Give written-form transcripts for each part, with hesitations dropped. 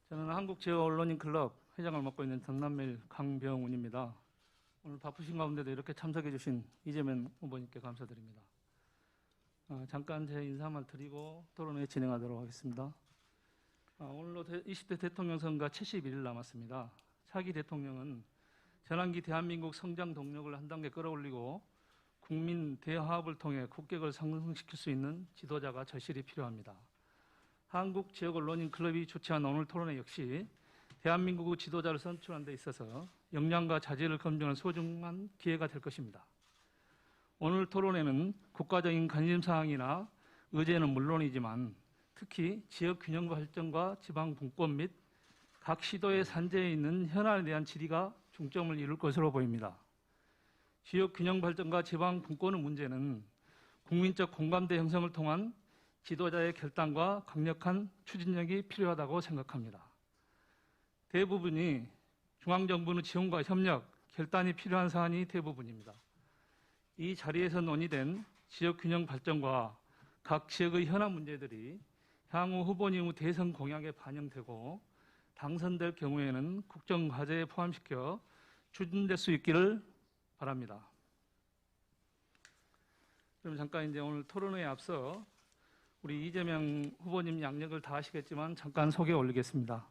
저는 한국지역언론인클럽 회장을 맡고 있는 전남매일 강병훈입니다. 오늘 바쁘신 가운데도 이렇게 참석해 주신 이재명 후보님께 감사드립니다. 잠깐 제 인사만 드리고 토론회 진행하도록 하겠습니다. 오늘로 20대 대통령 선거가 71일 남았습니다. 차기 대통령은 전환기 대한민국 성장 동력을 한 단계 끌어올리고 국민 대화합을 통해 국격을 상승시킬 수 있는 지도자가 절실히 필요합니다. 한국지역언론인클럽이 주최한 오늘 토론회 역시 대한민국의 지도자를 선출하는 데 있어서 역량과 자질을 검증하는 소중한 기회가 될 것입니다. 오늘 토론회는 국가적인 관심사항이나 의제는 물론이지만 특히 지역균형 발전과 지방분권 및 각 시도의 산재에 있는 현안에 대한 질의가 중점을 이룰 것으로 보입니다. 지역균형 발전과 지방분권의 문제는 국민적 공감대 형성을 통한 지도자의 결단과 강력한 추진력이 필요하다고 생각합니다. 대부분이 중앙정부의 지원과 협력, 결단이 필요한 사안이 대부분입니다. 이 자리에서 논의된 지역균형 발전과 각 지역의 현안 문제들이 향후 후보님의 대선 공약에 반영되고 당선될 경우에는 국정과제에 포함시켜 추진될 수 있기를 바랍니다. 그럼 잠깐 이제 오늘 토론회에 앞서 우리 이재명 후보님 양력을 다 아시겠지만 잠깐 소개 올리겠습니다.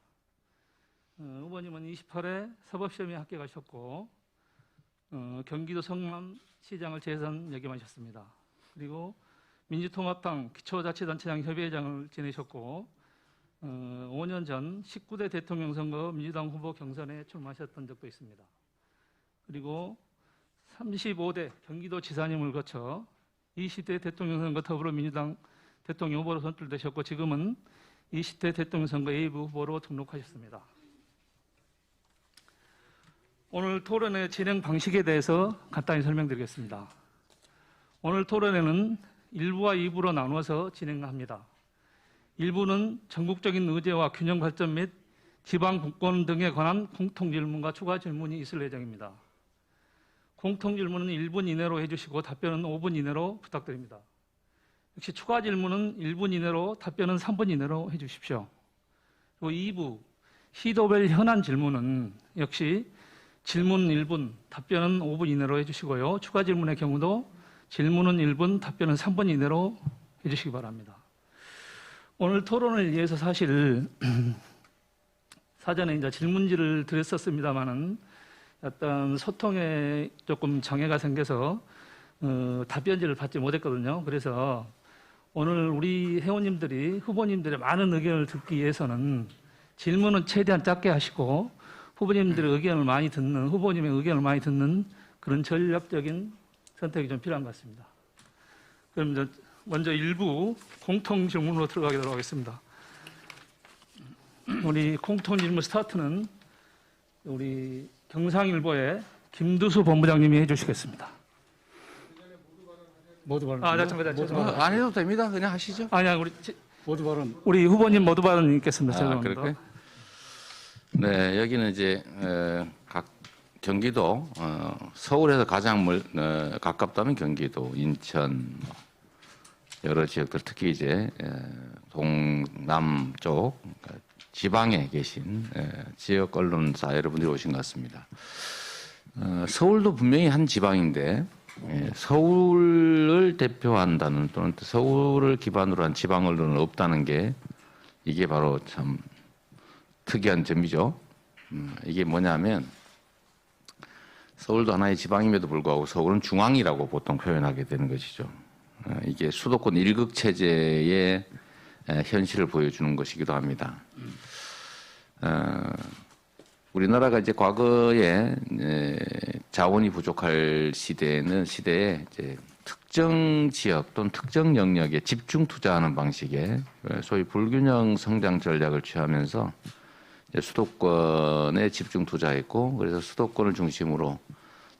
후보님은 28회 사법시험에 합격하셨고 경기도 성남시장을 재선 역임하셨습니다. 그리고 민주통합당 기초자치단체장 협의회장을 지내셨고 5년 전 19대 대통령 선거 민주당 후보 경선에 출마하셨던 적도 있습니다. 그리고 35대 경기도지사님을 거쳐 20대 대통령 선거 더불어민주당 대통령 후보로 선출되셨고 지금은 20대 대통령 선거 A부 후보로 등록하셨습니다. 오늘 토론회 진행 방식에 대해서 간단히 설명드리겠습니다. 오늘 토론회는 1부와 2부로 나누어서 진행합니다. 1부는 전국적인 의제와 균형 발전 및 지방 분권 등에 관한 공통 질문과 추가 질문이 있을 예정입니다. 공통 질문은 1분 이내로 해주시고 답변은 5분 이내로 부탁드립니다. 역시 추가 질문은 1분 이내로 답변은 3분 이내로 해주십시오. 그리고 2부 시도별 현안 질문은 역시 질문 1분, 답변은 5분 이내로 해주시고요. 추가 질문의 경우도 질문은 1분, 답변은 3분 이내로 해주시기 바랍니다. 오늘 토론을 위해서 사실 사전에 이제 질문지를 드렸었습니다만은 어떤 소통에 조금 장애가 생겨서 답변지를 받지 못했거든요. 그래서 오늘 우리 회원님들이 후보님들의 많은 의견을 듣기 위해서는 질문은 최대한 짧게 하시고 후보님들의 의견을 많이 듣는, 후보님의 의견을 많이 듣는 그런 전략적인 선택이 좀 필요한 것 같습니다. 그럼 먼저 일부 공통 질문으로 들어가도록 하겠습니다. 우리 공통 질문 스타트는 우리 경상일보의 김두수 본부장님이 해주시겠습니다. 모두 발언. 죄송합니다. 안 해도 됩니다. 그냥 하시죠. 아니야, 모두 발언. 우리 후보님 모두 발언 있겠습니다. 죄송합니다. 그럴까요? 네, 여기는 이제 각 경기도 서울에서 가장 가깝다면 경기도, 인천 여러 지역들 특히 이제 동남쪽 지방에 계신 지역 언론사 여러분들이 오신 것 같습니다. 서울도 분명히 한 지방인데 서울을 대표한다는 또는 서울을 기반으로 한 지방 언론은 없다는 게 이게 바로 참 특이한 점이죠. 이게 뭐냐면 서울도 하나의 지방임에도 불구하고 서울은 중앙이라고 보통 표현하게 되는 것이죠. 이게 수도권 1극 체제의 현실을 보여주는 것이기도 합니다. 우리나라가 이제 과거에 자원이 부족할 시대에 이제 특정 지역 또는 특정 영역에 집중 투자하는 방식의 소위 불균형 성장 전략을 취하면서 이제 수도권에 집중 투자했고 그래서 수도권을 중심으로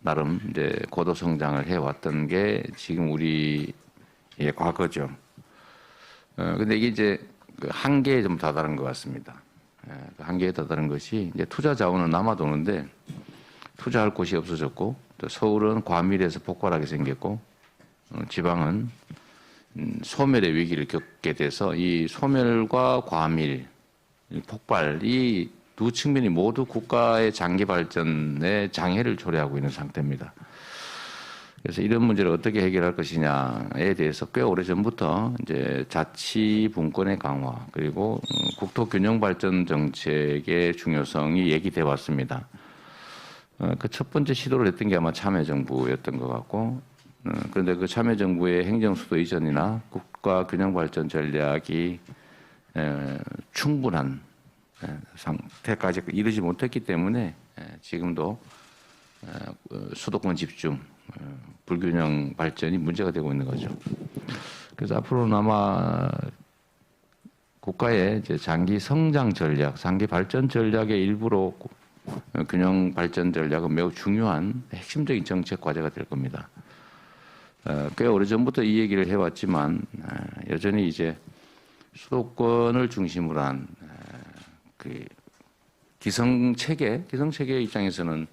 나름 이제 고도 성장을 해왔던 게 지금 우리의 과거죠. 근데 이게 이제 그 한계에 좀 다다른 것 같습니다. 그 한계에 다다른 것이 이제 투자 자원은 남아도는데 투자할 곳이 없어졌고 또 서울은 과밀해서 폭발하게 생겼고 지방은 소멸의 위기를 겪게 돼서 이 소멸과 과밀 이 폭발, 이 두 측면이 모두 국가의 장기 발전에 장애를 초래하고 있는 상태입니다. 그래서 이런 문제를 어떻게 해결할 것이냐에 대해서 꽤 오래 전부터 이제 자치 분권의 강화 그리고 국토 균형 발전 정책의 중요성이 얘기돼 왔습니다. 그 첫 번째 시도를 했던 게 아마 참여정부였던 것 같고, 그런데 그 참여정부의 행정수도 이전이나 국가 균형 발전 전략이 충분한 상태까지 이르지 못했기 때문에 지금도 수도권 집중, 불균형 발전이 문제가 되고 있는 거죠. 그래서 앞으로는 아마 국가의 이제 장기 성장 전략, 장기 발전 전략의 일부로 균형 발전 전략은 매우 중요한 핵심적인 정책 과제가 될 겁니다. 꽤 오래전부터 이 얘기를 해왔지만 여전히 이제 수도권을 중심으로 한 그 기성체계 입장에서는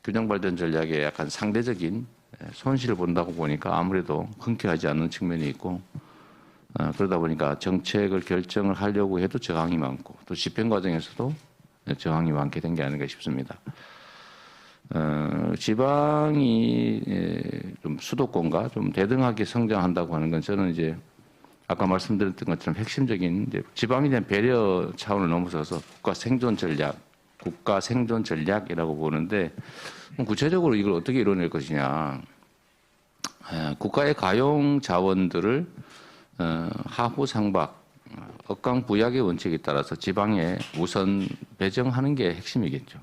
균형 발전 전략에 약간 상대적인 손실을 본다고 보니까 아무래도 흔쾌하지 않는 측면이 있고, 그러다 보니까 정책을 결정을 하려고 해도 저항이 많고 또 집행 과정에서도 저항이 많게 된 게 아닌가 싶습니다. 지방이 좀 수도권과 좀 대등하게 성장한다고 하는 건 저는 이제 아까 말씀드렸던 것처럼 핵심적인 이제 지방에 대한 배려 차원을 넘어서서 국가 생존 전략이라고 보는데, 구체적으로 이걸 어떻게 이뤄낼 것이냐. 국가의 가용 자원들을 하후 상박, 억강 부약의 원칙에 따라서 지방에 우선 배정하는 게 핵심이겠죠.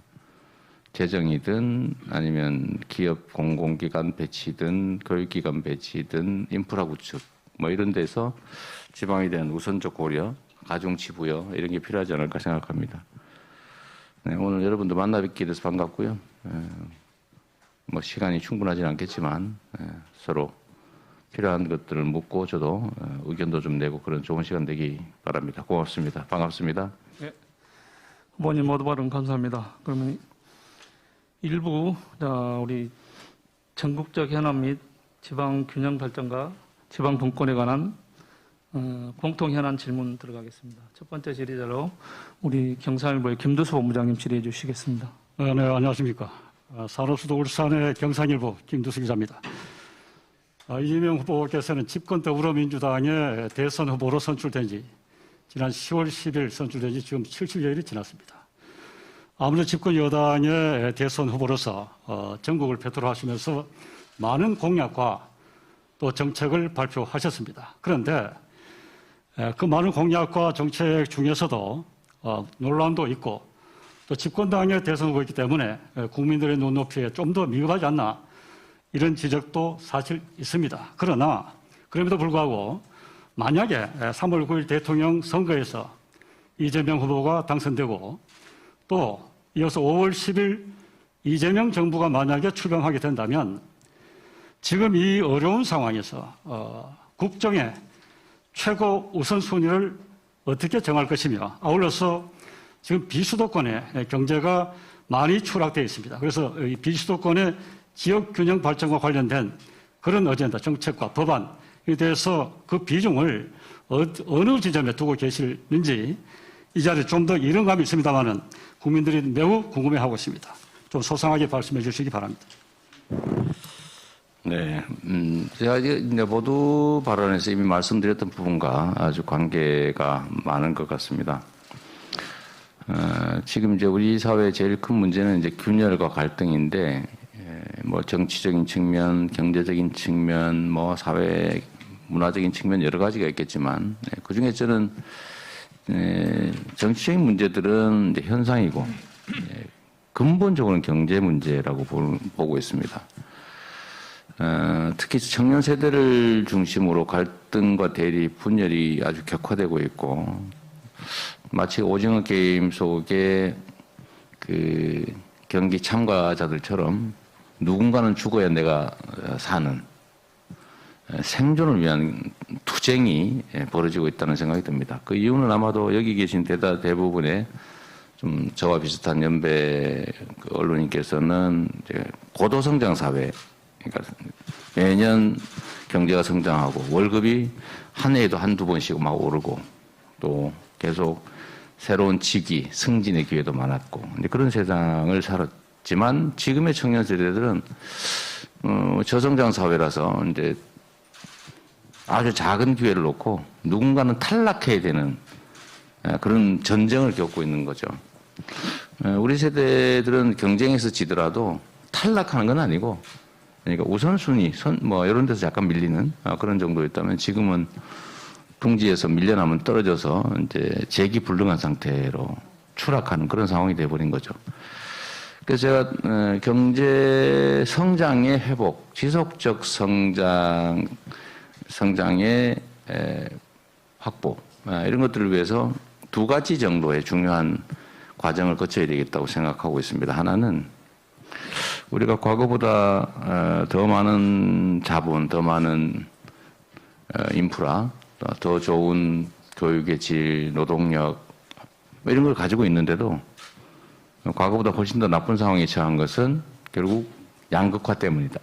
재정이든 아니면 기업 공공기관 배치든 교육기관 배치든 인프라 구축 뭐 이런 데서 지방에 대한 우선적 고려, 가중치 부여 이런 게 필요하지 않을까 생각합니다. 네, 오늘 여러분도 만나 뵙게 돼서 반갑고요. 뭐 시간이 충분하지는 않겠지만 서로 필요한 것들을 묻고 저도 의견도 좀 내고 그런 좋은 시간 되기 바랍니다. 고맙습니다. 반갑습니다. 네. 후보님 모두 발언 감사합니다. 그러면 일부 우리 전국적 현안 및 지방 균형 발전과 지방 분권에 관한 공통 현안 질문 들어가겠습니다. 첫 번째 질의자로 우리 경상일보의 김두수 본부장님 질의해 주시겠습니다. 네, 안녕하십니까. 산업수도 울산의 경상일보 김두수 기자입니다. 이재명 후보께서는 집권 더불어민주당의 대선 후보로 선출된 지 지난 10월 10일 선출된 지 지금 70여일이 지났습니다. 아무래도 집권 여당의 대선 후보로서 전국을 배틀하시면서 많은 공약과 또 정책을 발표하셨습니다. 그런데 그 많은 공약과 정책 중에서도 논란도 있고 또 집권당의 대선 후보이기 때문에 국민들의 눈높이에 좀 더 미흡하지 않나 이런 지적도 사실 있습니다. 그러나 그럼에도 불구하고 만약에 3월 9일 대통령 선거에서 이재명 후보가 당선되고 또 이어서 5월 10일 이재명 정부가 만약에 출범하게 된다면 지금 이 어려운 상황에서 국정의 최고 우선순위를 어떻게 정할 것이며 아울러서 지금 비수도권의 경제가 많이 추락되어 있습니다. 그래서 이 비수도권의 지역균형 발전과 관련된 그런 어젠다, 정책과 법안에 대해서 그 비중을 어느 지점에 두고 계시는지 이 자리에 좀 더 이른감이 있습니다만은 국민들이 매우 궁금해하고 있습니다. 좀 소상하게 말씀해 주시기 바랍니다. 네, 제가 이제 모두 발언에서 이미 말씀드렸던 부분과 아주 관계가 많은 것 같습니다. 지금 이제 우리 사회의 제일 큰 문제는 이제 균열과 갈등인데, 뭐 정치적인 측면, 경제적인 측면, 뭐 사회 문화적인 측면 여러 가지가 있겠지만, 그 중에 저는 정치적인 문제들은 이제 현상이고, 근본적으로는 경제 문제라고 보고 있습니다. 특히 청년 세대를 중심으로 갈등과 대립, 분열이 아주 격화되고 있고, 마치 오징어 게임 속에 그 경기 참가자들처럼 누군가는 죽어야 내가 사는 생존을 위한 투쟁이 벌어지고 있다는 생각이 듭니다. 그 이유는 아마도 여기 계신 대부분의 좀 저와 비슷한 연배 언론인께서는 이제 고도성장 사회, 그러니까 매년 경제가 성장하고 월급이 한 해에도 한두 번씩 막 오르고 또 계속 새로운 직위, 승진의 기회도 많았고 이제 그런 세상을 살았지만 지금의 청년 세대들은 저성장 사회라서 이제 아주 작은 기회를 놓고 누군가는 탈락해야 되는 그런 전쟁을 겪고 있는 거죠. 우리 세대들은 경쟁에서 지더라도 탈락하는 건 아니고, 그러니까 우선순위, 뭐 이런 데서 약간 밀리는 그런 정도였다면 지금은 둥지에서 밀려나면 떨어져서 이제 재기불능한 상태로 추락하는 그런 상황이 돼버린 거죠. 그래서 제가 경제 성장의 회복, 지속적 성장의 확보 이런 것들을 위해서 두 가지 정도의 중요한 과정을 거쳐야 되겠다고 생각하고 있습니다. 하나는 우리가 과거보다 더 많은 자본, 더 많은 인프라, 더 좋은 교육의 질, 노동력 이런 걸 가지고 있는데도 과거보다 훨씬 더 나쁜 상황에 처한 것은 결국 양극화 때문이다.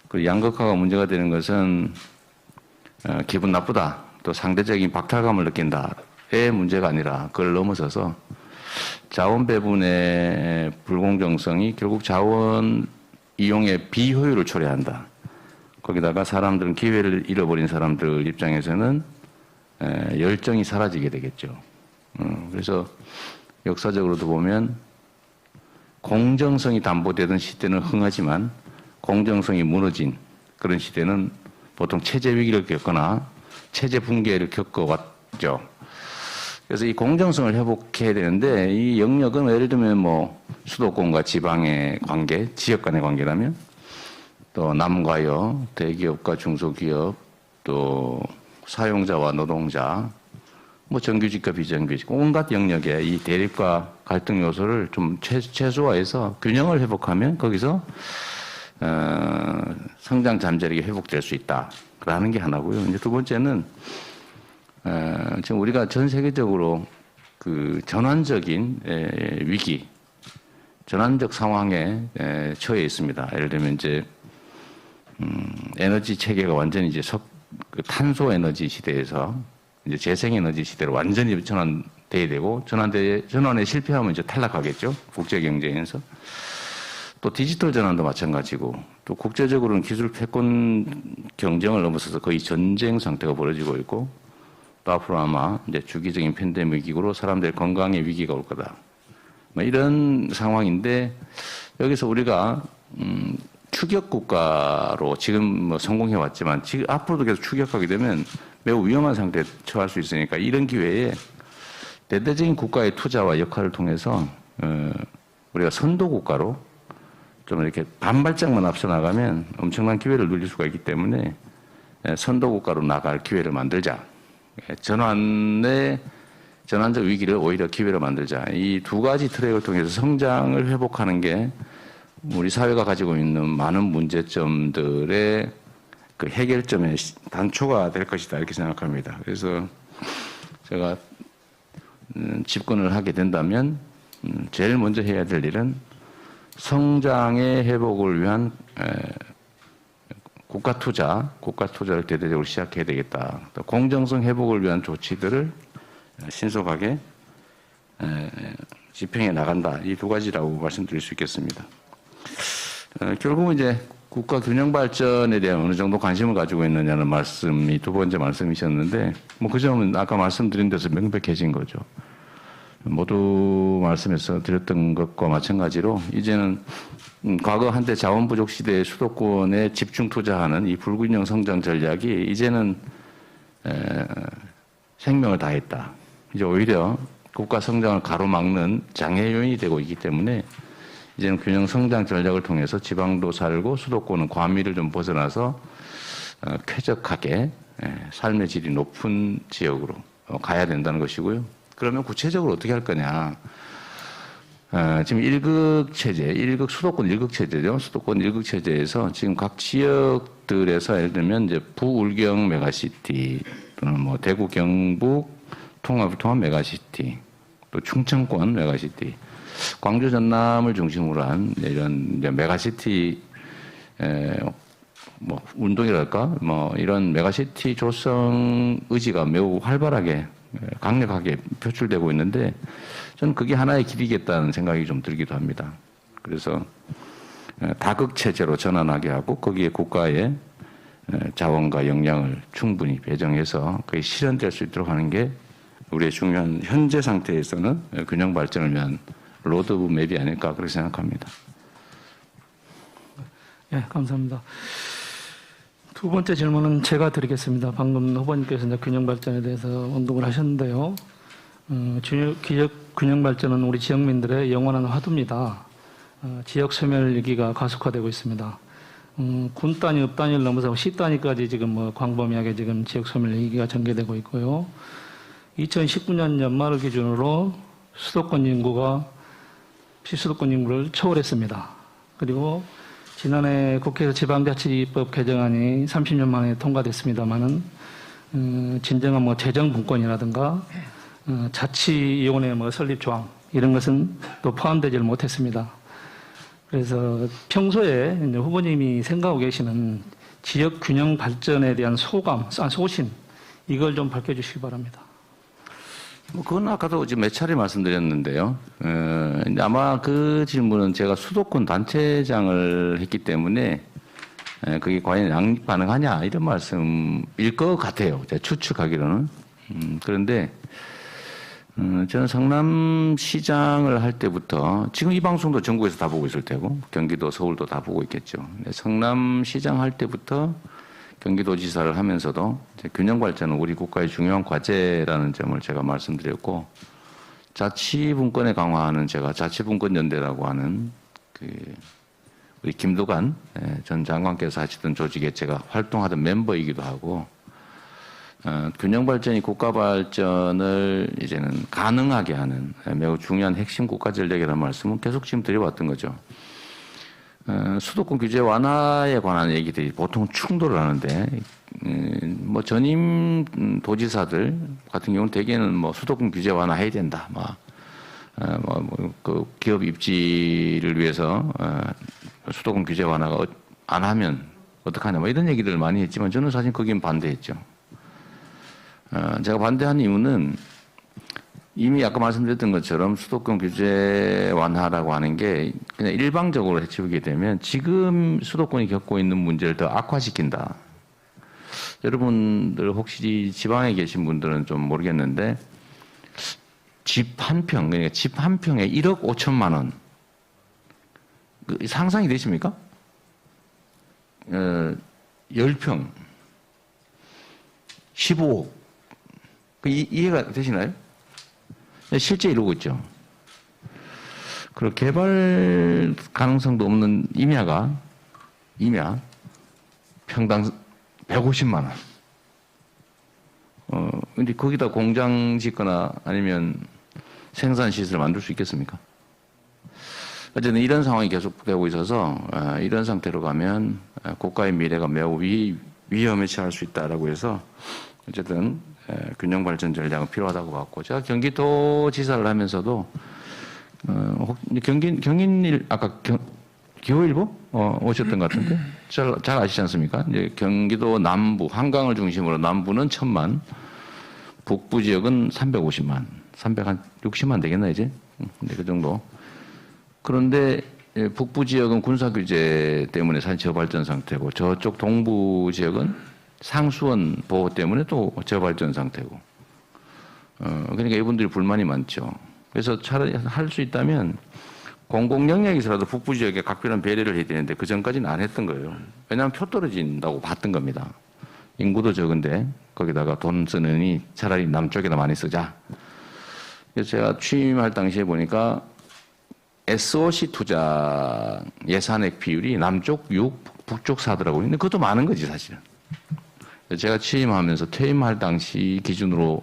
그 양극화가 문제가 되는 것은 기분 나쁘다, 또 상대적인 박탈감을 느낀다의 문제가 아니라 그걸 넘어서서 자원 배분의 불공정성이 결국 자원 이용의 비효율을 초래한다. 거기다가 사람들은 기회를 잃어버린 사람들 입장에서는 열정이 사라지게 되겠죠. 그래서 역사적으로도 보면 공정성이 담보되던 시대는 흥하지만 공정성이 무너진 그런 시대는 보통 체제 위기를 겪거나 체제 붕괴를 겪어왔죠. 그래서 이 공정성을 회복해야 되는데 이 영역은 예를 들면 뭐 수도권과 지방의 관계, 지역 간의 관계라면 또 남과 여, 대기업과 중소기업, 또 사용자와 노동자, 뭐 정규직과 비정규직, 온갖 영역의 이 대립과 갈등 요소를 좀 최소화해서 균형을 회복하면 거기서 성장 잠재력이 회복될 수 있다라는 게 하나고요. 이제 두 번째는 지금 우리가 전 세계적으로 그 전환적인 위기, 전환적 상황에 처해 있습니다. 예를 들면 이제 에너지 체계가 완전히 이제 그 탄소 에너지 시대에서 이제 재생 에너지 시대로 완전히 전환돼야 되고 전환에 실패하면 이제 탈락하겠죠. 국제 경쟁에서. 또 디지털 전환도 마찬가지고 또 국제적으로는 기술 패권 경쟁을 넘어서서 거의 전쟁 상태가 벌어지고 있고 또 앞으로 아마 이제 주기적인 팬데믹 위기로 사람들의 건강에 위기가 올 거다. 뭐 이런 상황인데 여기서 우리가 추격 국가로 지금 뭐 성공해 왔지만 지금 앞으로도 계속 추격하게 되면 매우 위험한 상태에 처할 수 있으니까 이런 기회에 대대적인 국가의 투자와 역할을 통해서 우리가 선도 국가로 좀 이렇게 반발짝만 앞서 나가면 엄청난 기회를 누릴 수가 있기 때문에 선도 국가로 나갈 기회를 만들자. 전환적 위기를 오히려 기회로 만들자. 이 두 가지 트랙을 통해서 성장을 회복하는 게 우리 사회가 가지고 있는 많은 문제점들의 그 해결점의 단초가 될 것이다 이렇게 생각합니다. 그래서 제가 집권을 하게 된다면 제일 먼저 해야 될 일은 성장의 회복을 위한 국가 투자를 대대적으로 시작해야 되겠다. 또 공정성 회복을 위한 조치들을 신속하게 집행해 나간다. 이 두 가지라고 말씀드릴 수 있겠습니다. 결국은 이제 국가 균형 발전에 대한 어느 정도 관심을 가지고 있느냐는 말씀이 두 번째 말씀이셨는데, 뭐 그 점은 아까 말씀드린 데서 명백해진 거죠. 모두 말씀에서 드렸던 것과 마찬가지로 이제는 과거 한때 자원 부족 시대의 수도권에 집중 투자하는 이 불균형 성장 전략이 이제는 생명을 다했다. 이제 오히려 국가 성장을 가로막는 장애 요인이 되고 있기 때문에 이제는 균형 성장 전략을 통해서 지방도 살고 수도권은 과밀을 좀 벗어나서 쾌적하게 삶의 질이 높은 지역으로 가야 된다는 것이고요. 그러면 구체적으로 어떻게 할 거냐. 지금 1극 체제, 수도권 1극 체제죠. 수도권 1극 체제에서 지금 각 지역들에서 예를 들면 이제 부울경 메가시티 또는 뭐 대구 경북 통합 메가시티 또 충청권 메가시티 광주 전남을 중심으로 한 이런 이제 메가시티 뭐 운동이랄까 뭐 이런 메가시티 조성 의지가 매우 활발하게 강력하게 표출되고 있는데 저는 그게 하나의 길이겠다는 생각이 좀 들기도 합니다. 그래서 다극 체제로 전환하게 하고 거기에 국가의 자원과 역량을 충분히 배정해서 그게 실현될 수 있도록 하는 게 우리의 중요한 현재 상태에서는 균형 발전을 위한 로드맵이 아닐까 그렇게 생각합니다. 예, 감사합니다. 두 번째 질문은 제가 드리겠습니다. 방금 후보님께서 이제 균형 발전에 대해서 언급을 하셨는데요. 지역 균형 발전은 우리 지역민들의 영원한 화두입니다. 지역 소멸 위기가 가속화되고 있습니다. 군 단위, 읍 단위를 넘어서 시 단위까지 지금 뭐 광범위하게 지금 지역 소멸 위기가 전개되고 있고요. 2019년 연말을 기준으로 수도권 인구가 피수도권 인구를 초월했습니다. 그리고 지난해 국회에서 지방자치법 개정안이 30년 만에 통과됐습니다만은 진정한 뭐 재정 분권이라든가 자치위원회 뭐 설립 조항 이런 것은 또 포함되지를 못했습니다. 그래서 평소에 이제 후보님이 생각하고 계시는 지역 균형 발전에 대한 소신 이걸 좀 밝혀주시기 바랍니다. 그건 아까도 지금 몇 차례 말씀드렸는데요. 아마 그 질문은 제가 수도권 단체장을 했기 때문에 그게 과연 양립 가능하냐 이런 말씀일 것 같아요. 제가 추측하기로는. 그런데 저는 성남시장을 할 때부터 지금 이 방송도 전국에서 다 보고 있을 테고 경기도, 서울도 다 보고 있겠죠. 성남시장 할 때부터 경기도지사를 하면서도 균형 발전은 우리 국가의 중요한 과제라는 점을 제가 말씀드렸고 자치분권의 강화하는 제가 자치분권연대라고 하는 우리 김두관 전 장관께서 하시던 조직에 제가 활동하던 멤버이기도 하고 균형 발전이 국가 발전을 이제는 가능하게 하는 매우 중요한 핵심 국가 전략이라는 말씀은 계속 지금 드려왔던 거죠. 수도권 규제 완화에 관한 얘기들이 보통 충돌을 하는데, 뭐 전임 도지사들 같은 경우는 대개는 뭐 수도권 규제 완화해야 된다, 그 기업 입지를 위해서 수도권 규제 완화가 안 하면 어떡하냐, 뭐 이런 얘기들을 많이 했지만 저는 사실 거긴 반대했죠. 제가 반대한 이유는 이미 아까 말씀드렸던 것처럼 수도권 규제 완화라고 하는 게 그냥 일방적으로 해치우게 되면 지금 수도권이 겪고 있는 문제를 더 악화시킨다. 여러분들 혹시 지방에 계신 분들은 좀 모르겠는데 집 한 평, 그러니까 집 한 평에 1억 5천만 원. 상상이 되십니까? 10평, 15억. 이해가 되시나요? 실제 이루고 있죠. 그리고 개발 가능성도 없는 임야 평당 150만 원. 근데 거기다 공장 짓거나 아니면 생산 시설을 만들 수 있겠습니까? 어쨌든 이런 상황이 계속되고 있어서 이런 상태로 가면 국가의 미래가 매우 위험에 처할 수 있다라고 해서 어쨌든 균형 발전 전략은 필요하다고 봤고 제가 경기도지사를 하면서도 경인일 아까 기호일보 오셨던 것 같은데 잘 아시지 않습니까? 이제 경기도 남부 한강을 중심으로 남부는 1,000만, 북부 지역은 350만, 360만 되겠나 이제? 네, 그 정도. 그런데 북부 지역은 군사 규제 때문에 사실 저발전 상태고 저쪽 동부 지역은 상수원 보호 때문에 또 저발전 상태고. 그러니까 이분들이 불만이 많죠. 그래서 차라리 할 수 있다면 공공 영역에서라도 북부 지역에 각별한 배려를 해야 되는데 그 전까지는 안 했던 거예요. 왜냐하면 표 떨어진다고 봤던 겁니다. 인구도 적은데 거기다가 돈 쓰느니 차라리 남쪽에다 많이 쓰자. 그래서 제가 취임할 당시에 보니까 SOC 투자 예산액 비율이 남쪽 6, 북쪽 4더라고요. 근데 그것도 많은 거지 사실은. 제가 취임하면서 퇴임할 당시 기준으로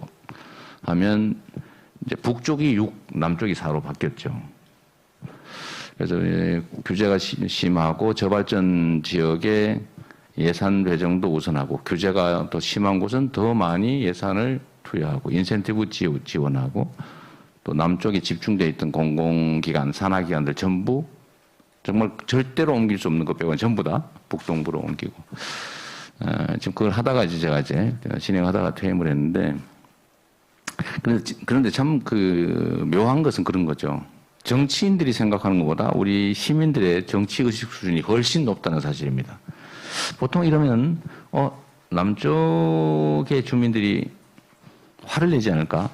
하면 이제 북쪽이 6, 남쪽이 4로 바뀌었죠. 그래서 규제가 심하고 저발전 지역의 예산 배정도 우선하고 규제가 더 심한 곳은 더 많이 예산을 투여하고 인센티브 지원하고 또 남쪽에 집중되어 있던 공공기관, 산하기관들 전부 정말 절대로 옮길 수 없는 것 빼고는 전부 다 북동부로 옮기고 지금 그걸 하다가 제가 진행하다가 퇴임을 했는데 그런데 참 묘한 것은 그런 거죠. 정치인들이 생각하는 것보다 우리 시민들의 정치 의식 수준이 훨씬 높다는 사실입니다. 보통 이러면 남쪽의 주민들이 화를 내지 않을까?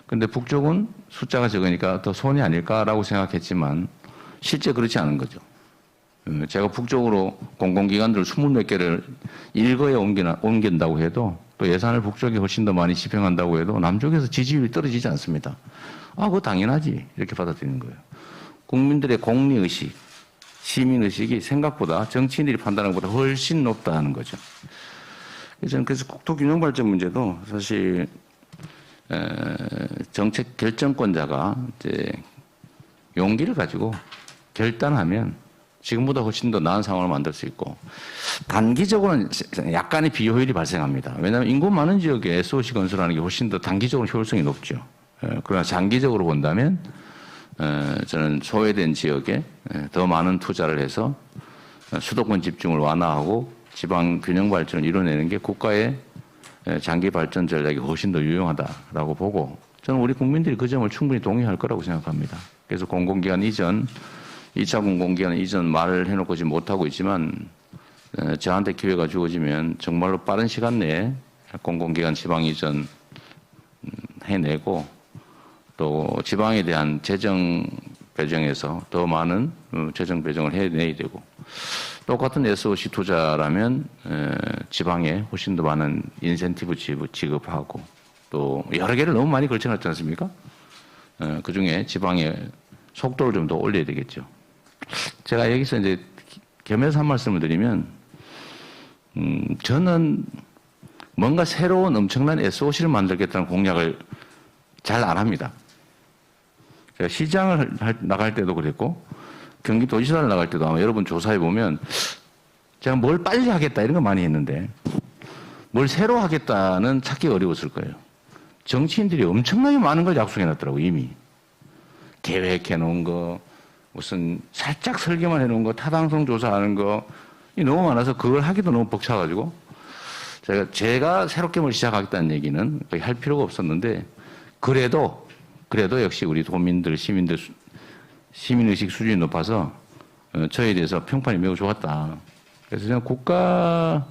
근데 북쪽은 숫자가 적으니까 더 손이 아닐까라고 생각했지만 실제 그렇지 않은 거죠. 제가 북쪽으로 공공기관들 20몇 개를 일거에 옮긴다고 해도 또 예산을 북쪽에 훨씬 더 많이 집행한다고 해도 남쪽에서 지지율이 떨어지지 않습니다. 그거 당연하지. 이렇게 받아들이는 거예요. 국민들의 공리의식, 시민의식이 생각보다 정치인들이 판단하는 것보다 훨씬 높다는 거죠. 저는 그래서 국토균형발전 문제도 사실 정책 결정권자가 이제 용기를 가지고 결단하면 지금보다 훨씬 더 나은 상황을 만들 수 있고 단기적으로는 약간의 비효율이 발생합니다. 왜냐하면 인구 많은 지역에 SOC 건설하는 게 훨씬 더 단기적으로 효율성이 높죠. 그러나 장기적으로 본다면 저는 소외된 지역에 더 많은 투자를 해서 수도권 집중을 완화하고 지방 균형 발전을 이뤄내는 게 국가의 장기 발전 전략이 훨씬 더 유용하다라고 보고 저는 우리 국민들이 그 점을 충분히 동의할 거라고 생각합니다. 그래서 공공기관 이전, 2차 공공기관 이전 말을 해놓고 지금 못하고 있지만 저한테 기회가 주어지면 정말로 빠른 시간 내에 공공기관 지방 이전 해내고 또 지방에 대한 재정 배정에서 더 많은 재정 배정을 해내야 되고 똑같은 SOC 투자라면 지방에 훨씬 더 많은 인센티브 지급하고 또 여러 개를 너무 많이 걸쳐놨지 않습니까? 그중에 지방의 속도를 좀 더 올려야 되겠죠. 제가 여기서 이제 겸해서 한 말씀을 드리면 저는 뭔가 새로운 엄청난 SOC를 만들겠다는 공약을 잘 안 합니다. 제가 시장을 나갈 때도 그랬고 경기도지사를 나갈 때도 아마 여러분 조사해 보면 제가 뭘 빨리 하겠다 이런 거 많이 했는데 뭘 새로 하겠다는 찾기 어려웠을 거예요. 정치인들이 엄청나게 많은 걸 약속해 놨더라고요. 이미 계획해 놓은 거 무슨 살짝 설계만 해 놓은 거 타당성 조사하는 거 너무 많아서 그걸 하기도 너무 벅차가지고 제가 새롭게 뭘 시작하겠다는 얘기는 거의 할 필요가 없었는데 그래도 역시 우리 도민들 시민의식 수준이 높아서 저에 대해서 평판이 매우 좋았다. 그래서 저는 국가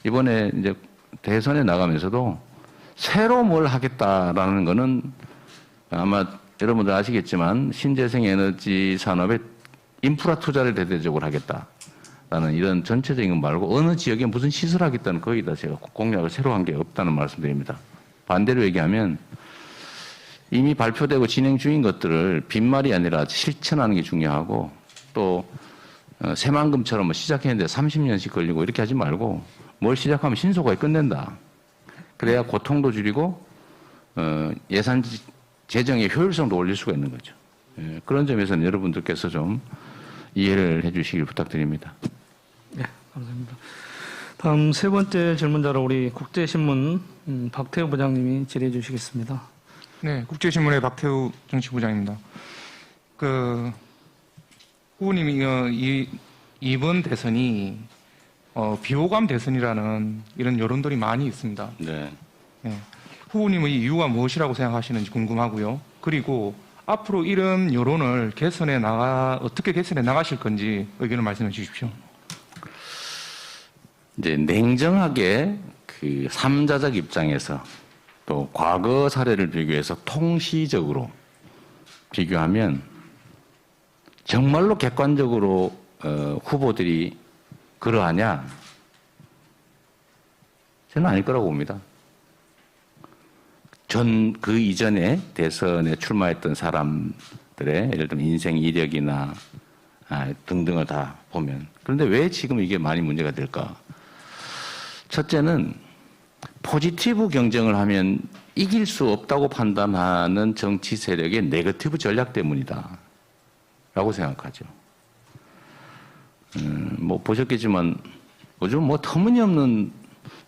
이번에 이제 대선에 나가면서도 새로 뭘 하겠다라는 거는 아마 여러분들 아시겠지만 신재생 에너지 산업에 인프라 투자를 대대적으로 하겠다라는 이런 전체적인 것 말고 어느 지역에 무슨 시설 하겠다는 거기다 제가 공약을 새로 한 게 없다는 말씀드립니다. 반대로 얘기하면 이미 발표되고 진행 중인 것들을 빈말이 아니라 실천하는 게 중요하고 또 새만금처럼 뭐 시작했는데 30년씩 걸리고 이렇게 하지 말고 뭘 시작하면 신속하게 끝낸다. 그래야 고통도 줄이고 예산 재정의 효율성도 올릴 수가 있는 거죠. 그런 점에서는 여러분들께서 좀 이해를 해 주시길 부탁드립니다. 네, 감사합니다. 다음 세 번째 질문자로 우리 국제신문 박태우 부장님이 질의해 주시겠습니다. 네, 국제신문의 박태우 정치부장입니다. 후보님이 이번 대선이 비호감 대선이라는 이런 여론들이 많이 있습니다. 네. 네. 후보님의 이유가 무엇이라고 생각하시는지 궁금하고요. 그리고 앞으로 이런 여론을 어떻게 개선해 나가실 건지 의견을 말씀해 주십시오. 이제 냉정하게 그 삼자적 입장에서 또 과거 사례를 비교해서 통시적으로 비교하면 정말로 객관적으로 후보들이 그러하냐? 저는 아닐 거라고 봅니다. 그 이전에 대선에 출마했던 사람들의 예를 들면 인생 이력이나 등등을 다 보면 그런데 왜 지금 이게 많이 문제가 될까? 첫째는 포지티브 경쟁을 하면 이길 수 없다고 판단하는 정치 세력의 네거티브 전략 때문이다 라고 생각하죠. 뭐 보셨겠지만 요즘 뭐 터무니없는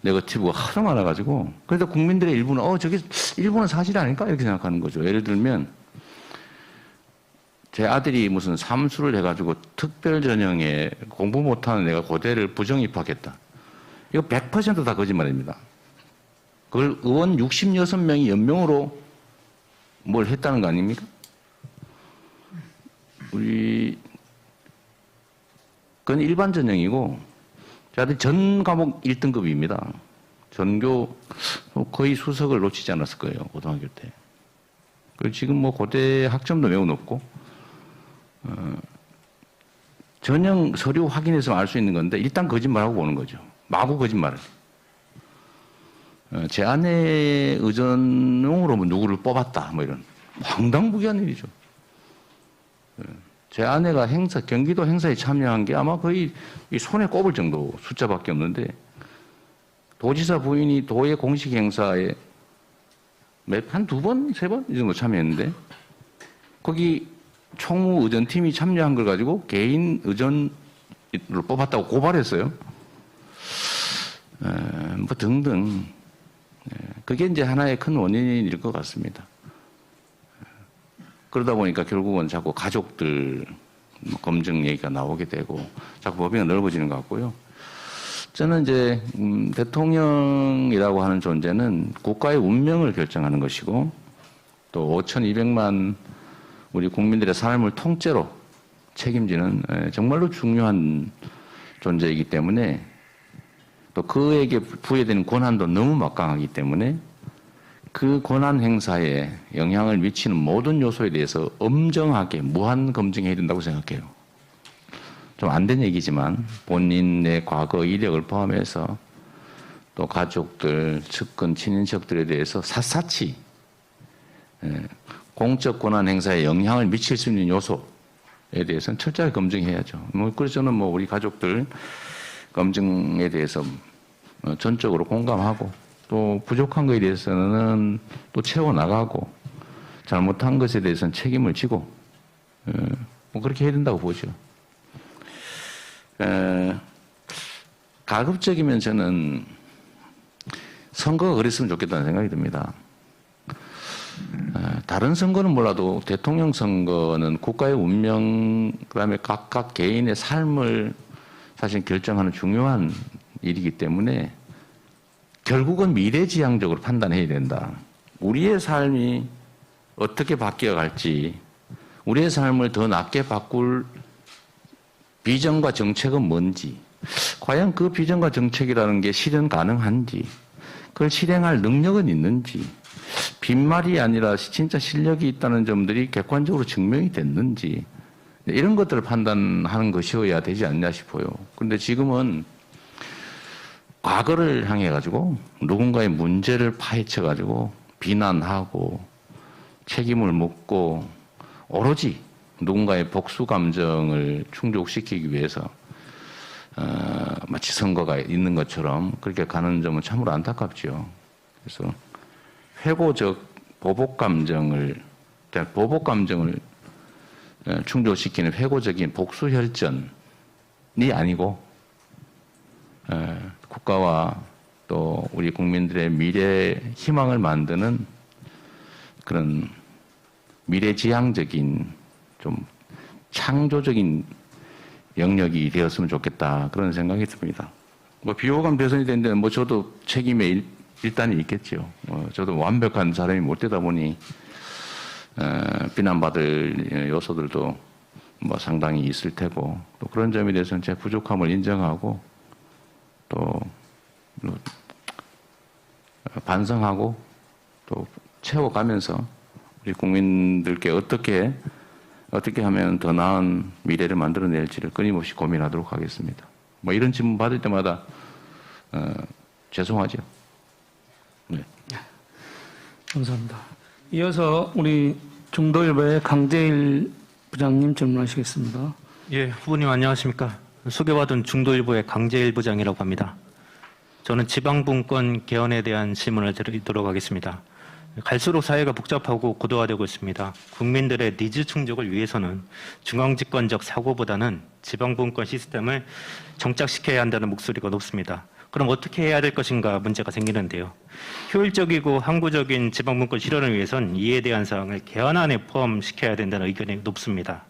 네거티브가 하도 많아가지고 그래서 국민들의 일부는 저게 일부는 사실이 아닐까 이렇게 생각하는 거죠. 예를 들면 제 아들이 무슨 삼수를 해가지고 특별 전형에 공부 못하는 애가 고대를 부정 입학했다. 이거 100% 다 거짓말입니다. 그걸 의원 66명이 연명으로 뭘 했다는 거 아닙니까? 그건 일반 전형이고, 저한테 전 과목 1등급입니다. 전교 거의 수석을 놓치지 않았을 거예요, 고등학교 때. 그리고 지금 뭐 고대 학점도 매우 높고, 전형 서류 확인해서 알 수 있는 건데, 일단 거짓말하고 보는 거죠. 마구 거짓말을. 제 아내 의전용으로 뭐 누구를 뽑았다, 뭐 이런. 황당무계한 일이죠. 제 아내가 경기도 행사에 참여한 게 아마 거의 이 손에 꼽을 정도 숫자밖에 없는데, 도지사 부인이 도의 공식 행사에 한 2번, 3번 이 정도 참여했는데, 거기 총무 의전팀이 참여한 걸 가지고 개인 의전을 뽑았다고 고발했어요. 뭐 등등. 그게 이제 하나의 큰 원인일 것 같습니다. 그러다 보니까 결국은 자꾸 가족들 검증 얘기가 나오게 되고 자꾸 범위가 넓어지는 것 같고요. 저는 이제 대통령이라고 하는 존재는 국가의 운명을 결정하는 것이고 또 5,200만 우리 국민들의 삶을 통째로 책임지는 정말로 중요한 존재이기 때문에 또 그에게 부여되는 권한도 너무 막강하기 때문에 그 권한 행사에 영향을 미치는 모든 요소에 대해서 엄정하게 무한 검증해야 된다고 생각해요. 좀 안 된 얘기지만 본인의 과거 이력을 포함해서 또 가족들, 측근, 친인척들에 대해서 샅샅이 공적 권한 행사에 영향을 미칠 수 있는 요소에 대해서는 철저하게 검증해야죠. 그래서 저는 우리 가족들 검증에 대해서 전적으로 공감하고 또 부족한 것에 대해서는 또 채워나가고 잘못한 것에 대해서는 책임을 지고 그렇게 해야 된다고 보죠. 가급적이면 저는 선거가 그랬으면 좋겠다는 생각이 듭니다. 다른 선거는 몰라도 대통령 선거는 국가의 운명, 그다음에 각각 개인의 삶을 사실 결정하는 중요한 일이기 때문에 결국은 미래지향적으로 판단해야 된다. 우리의 삶이 어떻게 바뀌어갈지, 우리의 삶을 더 낫게 바꿀 비전과 정책은 뭔지, 과연 그 비전과 정책이라는 게 실현 가능한지, 그걸 실행할 능력은 있는지, 빈말이 아니라 진짜 실력이 있다는 점들이 객관적으로 증명이 됐는지, 이런 것들을 판단하는 것이어야 되지 않냐 싶어요. 그런데 지금은 과거를 향해 가지고 누군가의 문제를 파헤쳐 가지고 비난하고 책임을 묻고 오로지 누군가의 복수 감정을 충족시키기 위해서 마치 선거가 있는 것처럼 그렇게 가는 점은 참으로 안타깝죠. 그래서 회고적 보복 감정을 충족시키는 회고적인 복수 혈전이 아니고 국가와 또 우리 국민들의 미래 희망을 만드는 그런 미래지향적인 좀 창조적인 영역이 되었으면 좋겠다 그런 생각이 듭니다. 비호감 대선이 됐는데 저도 책임에 일단은 있겠죠. 저도 완벽한 사람이 못 되다 보니 비난받을 요소들도 상당히 있을 테고 또 그런 점에 대해서는 제 부족함을 인정하고 또 반성하고 또 채워가면서 우리 국민들께 어떻게 하면 더 나은 미래를 만들어낼지를 끊임없이 고민하도록 하겠습니다. 이런 질문 받을 때마다 죄송하죠. 네. 감사합니다. 이어서 우리 중도일보의 강재일 부장님 질문하시겠습니다. 예, 후보님 안녕하십니까. 소개받은 중도일보의 강재일 부장이라고 합니다. 저는 지방분권 개헌에 대한 질문을 드리도록 하겠습니다. 갈수록 사회가 복잡하고 고도화되고 있습니다. 국민들의 니즈 충족을 위해서는 중앙집권적 사고보다는 지방분권 시스템을 정착시켜야 한다는 목소리가 높습니다. 그럼 어떻게 해야 될 것인가 문제가 생기는데요. 효율적이고 항구적인 지방분권 실현을 위해선 이에 대한 사항을 개헌안에 포함시켜야 된다는 의견이 높습니다.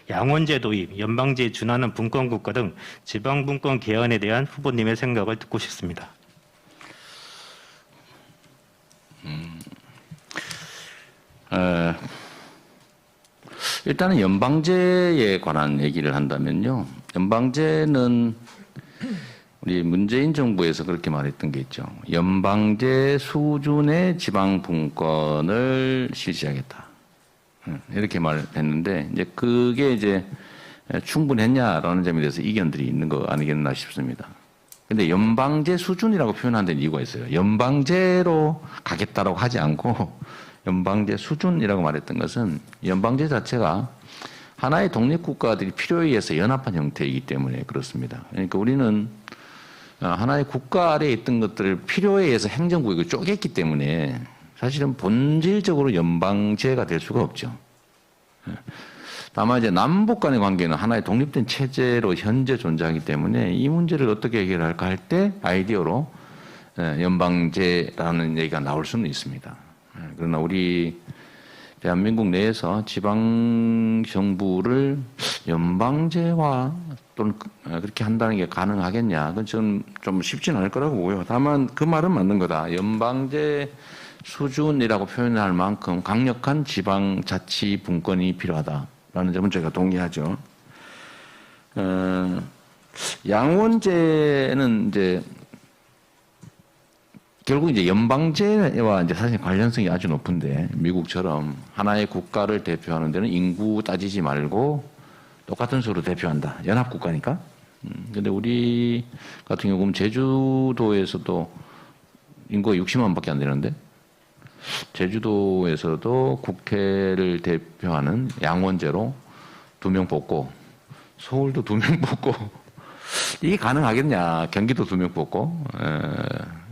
양원제 도입, 연방제에 준하는 분권국가 등 지방분권 개헌에 대한 후보님의 생각을 듣고 싶습니다. 일단은 연방제에 관한 얘기를 한다면요. 연방제는 우리 문재인 정부에서 그렇게 말했던 게 있죠. 연방제 수준의 지방분권을 실시하겠다. 이렇게 말했는데, 이제 그게 이제 충분했냐라는 점에 대해서 이견들이 있는 거 아니겠나 싶습니다. 근데 연방제 수준이라고 표현한 데는 이유가 있어요. 연방제로 가겠다라고 하지 않고 연방제 수준이라고 말했던 것은 연방제 자체가 하나의 독립국가들이 필요에 의해서 연합한 형태이기 때문에 그렇습니다. 그러니까 우리는 하나의 국가 아래에 있던 것들을 필요에 의해서 행정구역을 쪼갰기 때문에 사실은 본질적으로 연방제가 될 수가 없죠. 다만 이제 남북 간의 관계는 하나의 독립된 체제로 현재 존재하기 때문에 이 문제를 어떻게 해결할까 할 때 아이디어로 연방제라는 얘기가 나올 수는 있습니다. 그러나 우리 대한민국 내에서 지방 정부를 연방제화 또는 그렇게 한다는 게 가능하겠냐? 그건 저는 좀 쉽지는 않을 거라고 보고요. 다만 그 말은 맞는 거다. 연방제 수준이라고 표현할 만큼 강력한 지방자치 분권이 필요하다라는 점은 저희가 동의하죠. 양원제는 이제 결국 이제 연방제와 이제 사실 관련성이 아주 높은데 미국처럼 하나의 국가를 대표하는 데는 인구 따지지 말고 똑같은 수로 대표한다. 연합국가니까. 근데 우리 같은 경우 보면 제주도에서도 인구가 60만밖에 안 되는데 제주도에서도 국회를 대표하는 양원제로 2명 뽑고 서울도 2명 뽑고 이게 가능하겠냐. 경기도 2명 뽑고.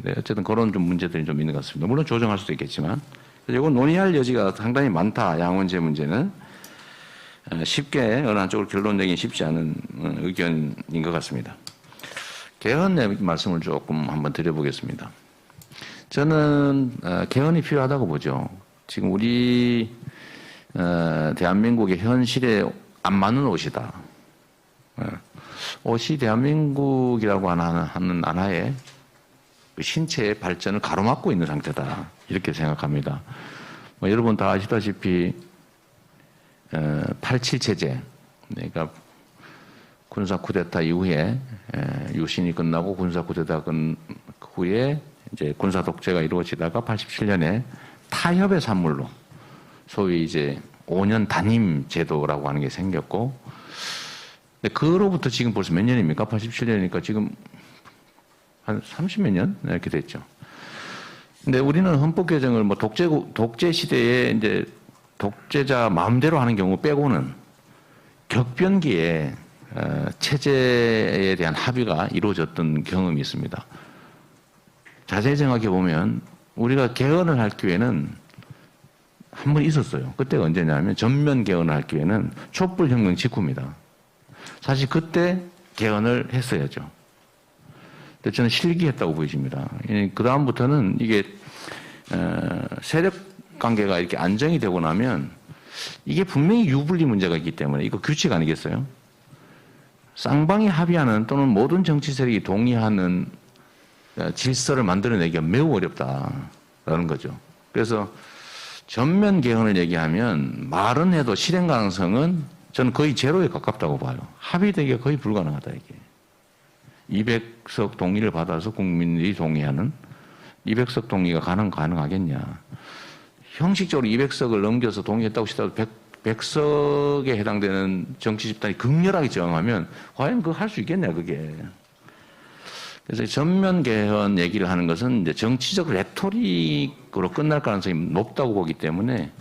네, 어쨌든 그런 좀 문제들이 좀 있는 것 같습니다. 물론 조정할 수도 있겠지만. 이건 논의할 여지가 상당히 많다. 양원제 문제는. 쉽게 어느 한쪽으로 결론 내기 쉽지 않은 의견인 것 같습니다. 개헌 말씀을 조금 한번 드려보겠습니다. 저는 개헌이 필요하다고 보죠. 지금 우리 대한민국의 현실에 안 맞는 옷이다. 옷이 대한민국이라고 하는 하나의 신체의 발전을 가로막고 있는 상태다. 이렇게 생각합니다. 여러분 다 아시다시피 87 체제, 그러니까 군사 쿠데타 이후에 유신이 끝나고 군사 쿠데타 후에 이제 군사 독재가 이루어지다가 87년에 타협의 산물로 소위 이제 5년 단임 제도라고 하는 게 생겼고, 근데 그로부터 지금 벌써 몇 년입니까? 87년이니까 지금 한 30몇 년 이렇게 됐죠. 근데 우리는 헌법 개정을 뭐 독재 시대에 이제 독재자 마음대로 하는 경우 빼고는 격변기에 체제에 대한 합의가 이루어졌던 경험이 있습니다. 자세히 생각해 보면 우리가 개헌을 할 기회는 한 번 있었어요. 그때가 언제냐면 전면 개헌을 할 기회는 촛불혁명 직후입니다. 사실 그때 개헌을 했어야죠. 근데 저는 실기했다고 보여집니다. 그 다음부터는 이게 세력 관계가 이렇게 안정이 되고 나면 이게 분명히 유불리 문제가 있기 때문에 이거 규칙 아니겠어요? 쌍방이 합의하는 또는 모든 정치 세력이 동의하는 질서를 만들어내기가 매우 어렵다라는 거죠. 그래서 전면 개헌을 얘기하면 말은 해도 실행 가능성은 저는 거의 제로에 가깝다고 봐요. 합의되기가 거의 불가능하다 이게. 200석 동의를 받아서 국민들이 동의하는 200석 동의가 가능하겠냐. 형식적으로 200석을 넘겨서 동의했다고 하더라도 100석에 해당되는 정치 집단이 극렬하게 저항하면 과연 그거 할 수 있겠냐 그게. 그래서 전면 개헌 얘기를 하는 것은 이제 정치적 레토릭으로 끝날 가능성이 높다고 보기 때문에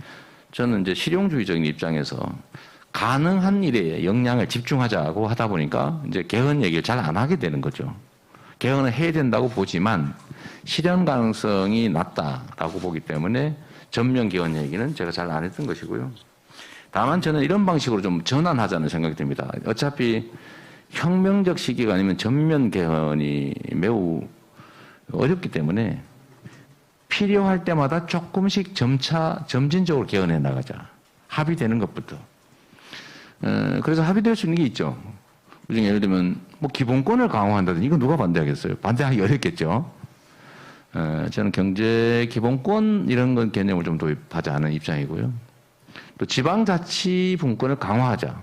저는 이제 실용주의적인 입장에서 가능한 일에 역량을 집중하자고 하다 보니까 이제 개헌 얘기를 잘 안 하게 되는 거죠. 개헌을 해야 된다고 보지만 실현 가능성이 낮다라고 보기 때문에 전면 개헌 얘기는 제가 잘 안 했던 것이고요. 다만 저는 이런 방식으로 좀 전환하자는 생각이 듭니다. 어차피 혁명적 시기가 아니면 전면 개헌이 매우 어렵기 때문에 필요할 때마다 조금씩 점진적으로 개헌해 나가자. 합의되는 것부터. 그래서 합의될 수 있는 게 있죠. 그중에 예를 들면 뭐 기본권을 강화한다든지 이거 누가 반대하겠어요? 반대하기 어렵겠죠. 저는 경제 기본권 이런 건 개념을 좀 도입하자 하는 입장이고요. 또 지방자치분권을 강화하자.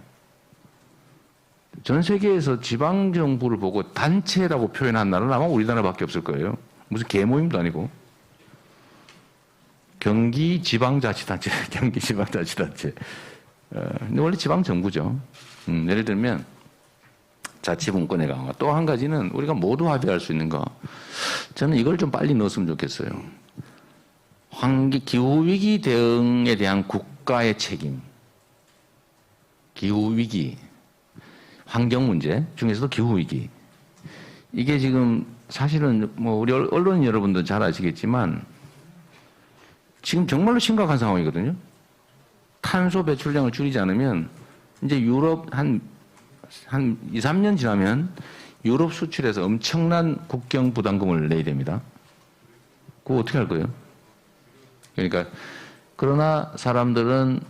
전 세계에서 지방정부를 보고 단체라고 표현한 나라는 아마 우리나라밖에 없을 거예요. 무슨 계모임도 아니고. 경기지방자치단체, 경기지방자치단체. 근데 원래 지방정부죠. 예를 들면 자치분권의 강화. 또 한 가지는 우리가 모두 합의할 수 있는 거. 저는 이걸 좀 빨리 넣었으면 좋겠어요. 기후위기 대응에 대한 국가의 책임. 기후위기. 환경 문제 중에서도 기후위기. 이게 지금 사실은 뭐 우리 언론인 여러분도 잘 아시겠지만 지금 정말로 심각한 상황이거든요. 탄소 배출량을 줄이지 않으면 이제 유럽 한 2, 3년 지나면 유럽 수출에서 엄청난 국경 부담금을 내야 됩니다. 그거 어떻게 할 거예요? 그러니까 그러나 사람들은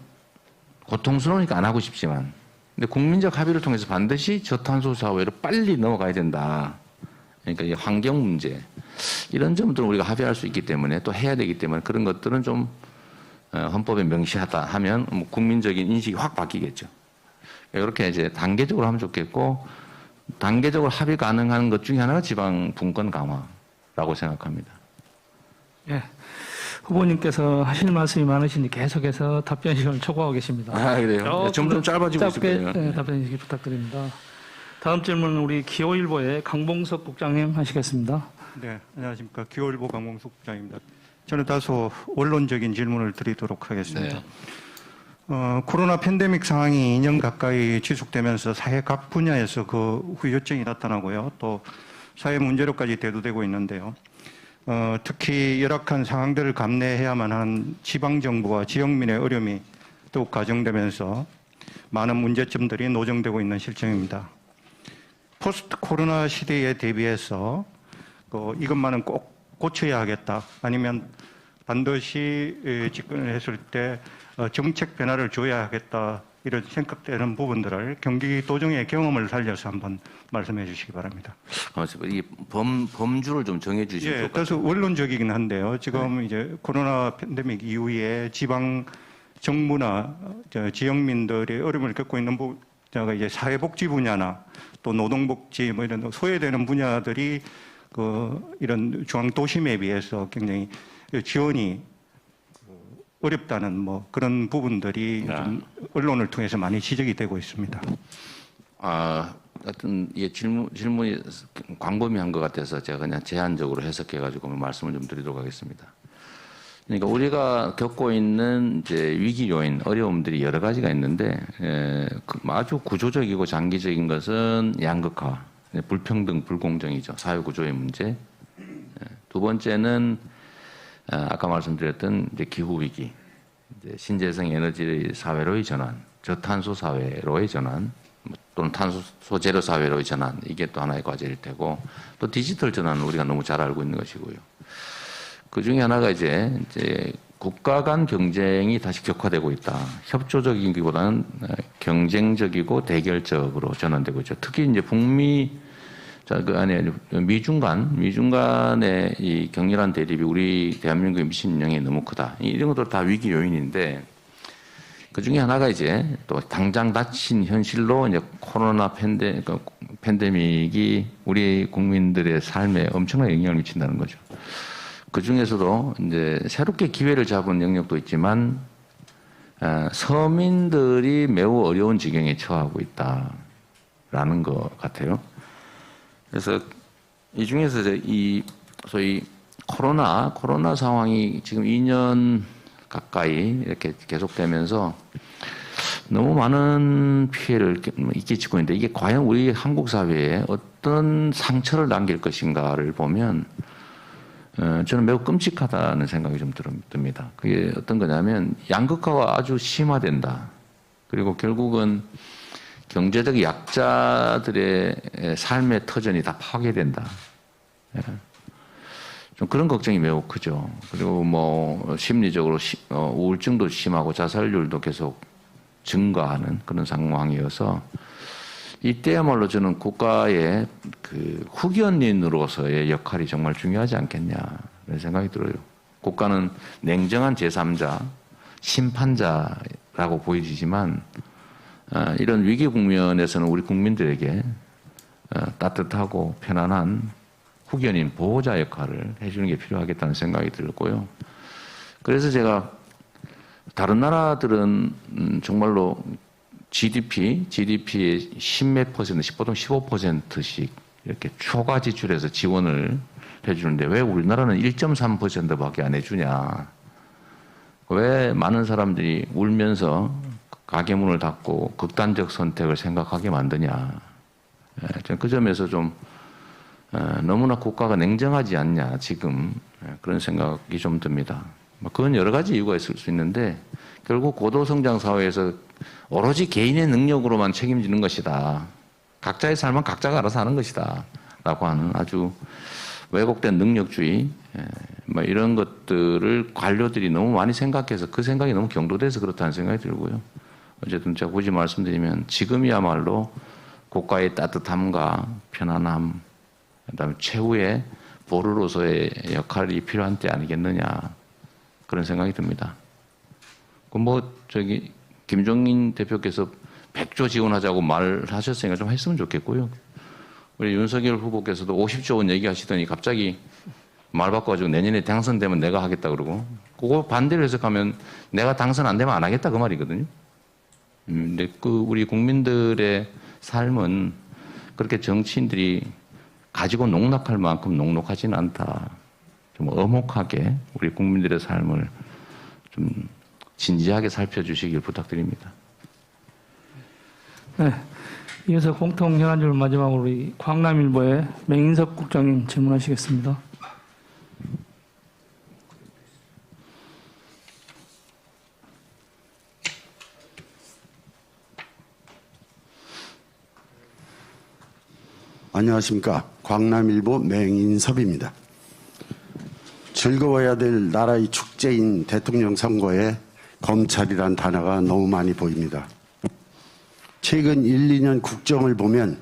고통스러우니까 안 하고 싶지만 근데 국민적 합의를 통해서 반드시 저탄소 사회로 빨리 넘어가야 된다. 그러니까 이 환경 문제 이런 점들은 우리가 합의할 수 있기 때문에 또 해야 되기 때문에 그런 것들은 좀 헌법에 명시하다 하면 뭐 국민적인 인식이 확 바뀌겠죠. 이렇게 이제 단계적으로 하면 좋겠고 단계적으로 합의 가능한 것 중에 하나가 지방 분권 강화라고 생각합니다. 예. 후보님께서 하실 말씀이 많으시니 계속해서 답변 시간을 초과하고 계십니다. 그래요? 점점 짧아지고 있을 거예요. 짧게 답변 주시기 부탁드립니다. 다음 질문은 우리 기호일보의 강봉석 국장님 하시겠습니다. 네, 안녕하십니까. 기호일보 강봉석 국장입니다. 저는 다소 원론적인 질문을 드리도록 하겠습니다. 코로나 팬데믹 상황이 2년 가까이 지속되면서 사회 각 분야에서 그 후유증이 나타나고요. 또 사회 문제로까지 대두되고 있는데요. 특히 열악한 상황들을 감내해야만 하는 지방정부와 지역민의 어려움이 더욱 가중되면서 많은 문제점들이 노정되고 있는 실정입니다. 포스트 코로나 시대에 대비해서 이것만은 꼭 고쳐야 하겠다. 아니면 반드시 집권을 했을 때 정책 변화를 줘야 하겠다. 이런 생각되는 부분들을 경기도정의 경험을 살려서 한번 말씀해 주시기 바랍니다. 이 범주를 좀 정해 주시면 좋을 것 같아요. 다소 원론적이긴 한데요. 지금 이제 코로나 팬데믹 이후에 지방 정부나 지역민들의 어려움을 겪고 있는 분야가 이제 사회복지 분야나 또 노동복지 뭐 이런 소외되는 분야들이 이런 중앙도심에 비해서 굉장히 지원이 어렵다는 뭐 그런 부분들이 좀 언론을 통해서 많이 지적이 되고 있습니다. 하여튼 이 질문이 광범위한 것 같아서 제가 그냥 제한적으로 해석해가지고 말씀을 좀 드리도록 하겠습니다. 그러니까 우리가 겪고 있는 이제 위기 요인, 어려움들이 여러 가지가 있는데 아주 구조적이고 장기적인 것은 양극화, 불평등, 불공정이죠. 사회구조의 문제. 두 번째는 아까 말씀드렸던 이제 기후 위기, 이제 신재생 에너지 사회로의 전환, 저탄소 사회로의 전환, 또는 탄소 제로 사회로의 전환, 이게 또 하나의 과제일 테고, 또 디지털 전환은 우리가 너무 잘 알고 있는 것이고요. 그 중에 하나가 이제 국가 간 경쟁이 다시 격화되고 있다. 협조적이기보다는 경쟁적이고 대결적으로 전환되고 있죠. 특히 이제 미중 간의 이 격렬한 대립이 우리 대한민국에 미친 영향이 너무 크다. 이런 것도 다 위기 요인인데, 그 중에 하나가 이제 또 당장 닥친 현실로 이제 코로나 팬데믹이 우리 국민들의 삶에 엄청난 영향을 미친다는 거죠. 그 중에서도 이제 새롭게 기회를 잡은 영역도 있지만, 서민들이 매우 어려운 지경에 처하고 있다라는 것 같아요. 그래서 이 중에서 이 소위 코로나 상황이 지금 2년 가까이 이렇게 계속되면서 너무 많은 피해를 끼치고 있는데 이게 과연 우리 한국 사회에 어떤 상처를 남길 것인가를 보면 저는 매우 끔찍하다는 생각이 좀 듭니다. 그게 어떤 거냐면 양극화가 아주 심화된다. 그리고 결국은 경제적 약자들의 삶의 터전이 다 파괴된다. 좀 그런 걱정이 매우 크죠. 그리고 뭐 심리적으로 우울증도 심하고 자살률도 계속 증가하는 그런 상황이어서 이때야말로 저는 국가의 그 후견인으로서의 역할이 정말 중요하지 않겠냐 그런 생각이 들어요. 국가는 냉정한 제3자, 심판자라고 보여지지만 이런 위기 국면에서는 우리 국민들에게 따뜻하고 편안한 후견인 보호자 역할을 해주는 게 필요하겠다는 생각이 들고요. 그래서 제가 다른 나라들은 정말로 GDP의 10몇 퍼센트, 보통 15%씩 이렇게 초과 지출해서 지원을 해주는데 왜 우리나라는 1.3%밖에 안 해주냐. 왜 많은 사람들이 울면서 가게 문을 닫고 극단적 선택을 생각하게 만드냐. 저는 그 점에서 좀 너무나 국가가 냉정하지 않냐 지금 그런 생각이 좀 듭니다. 그건 여러 가지 이유가 있을 수 있는데 결국 고도성장 사회에서 오로지 개인의 능력으로만 책임지는 것이다. 각자의 삶은 각자가 알아서 하는 것이다. 라고 하는 아주 왜곡된 능력주의 이런 것들을 관료들이 너무 많이 생각해서 그 생각이 너무 경도돼서 그렇다는 생각이 들고요. 어쨌든 제가 굳이 말씀드리면 지금이야말로 국가의 따뜻함과 편안함, 그다음에 최후의 보루로서의 역할이 필요한 때 아니겠느냐 그런 생각이 듭니다. 김종인 대표께서 100조 지원하자고 말하셨으니까 좀 했으면 좋겠고요. 우리 윤석열 후보께서도 50조 원 얘기하시더니 갑자기 말 바꿔가지고 내년에 당선되면 내가 하겠다 그러고 그거 반대로 해석하면 내가 당선 안 되면 안 하겠다 그 말이거든요. 근데 우리 국민들의 삶은 그렇게 정치인들이 가지고 농락할 만큼 녹록하지는 않다. 좀 엄혹하게 우리 국민들의 삶을 좀 진지하게 살펴주시길 부탁드립니다. 네. 이어서 공통현안줄 마지막으로 우리 광남일보의 맹인섭 국장님 질문하시겠습니다. 안녕하십니까. 광남일보 맹인섭입니다. 즐거워야 될 나라의 축제인 대통령 선거에 검찰이란 단어가 너무 많이 보입니다. 최근 1, 2년 국정을 보면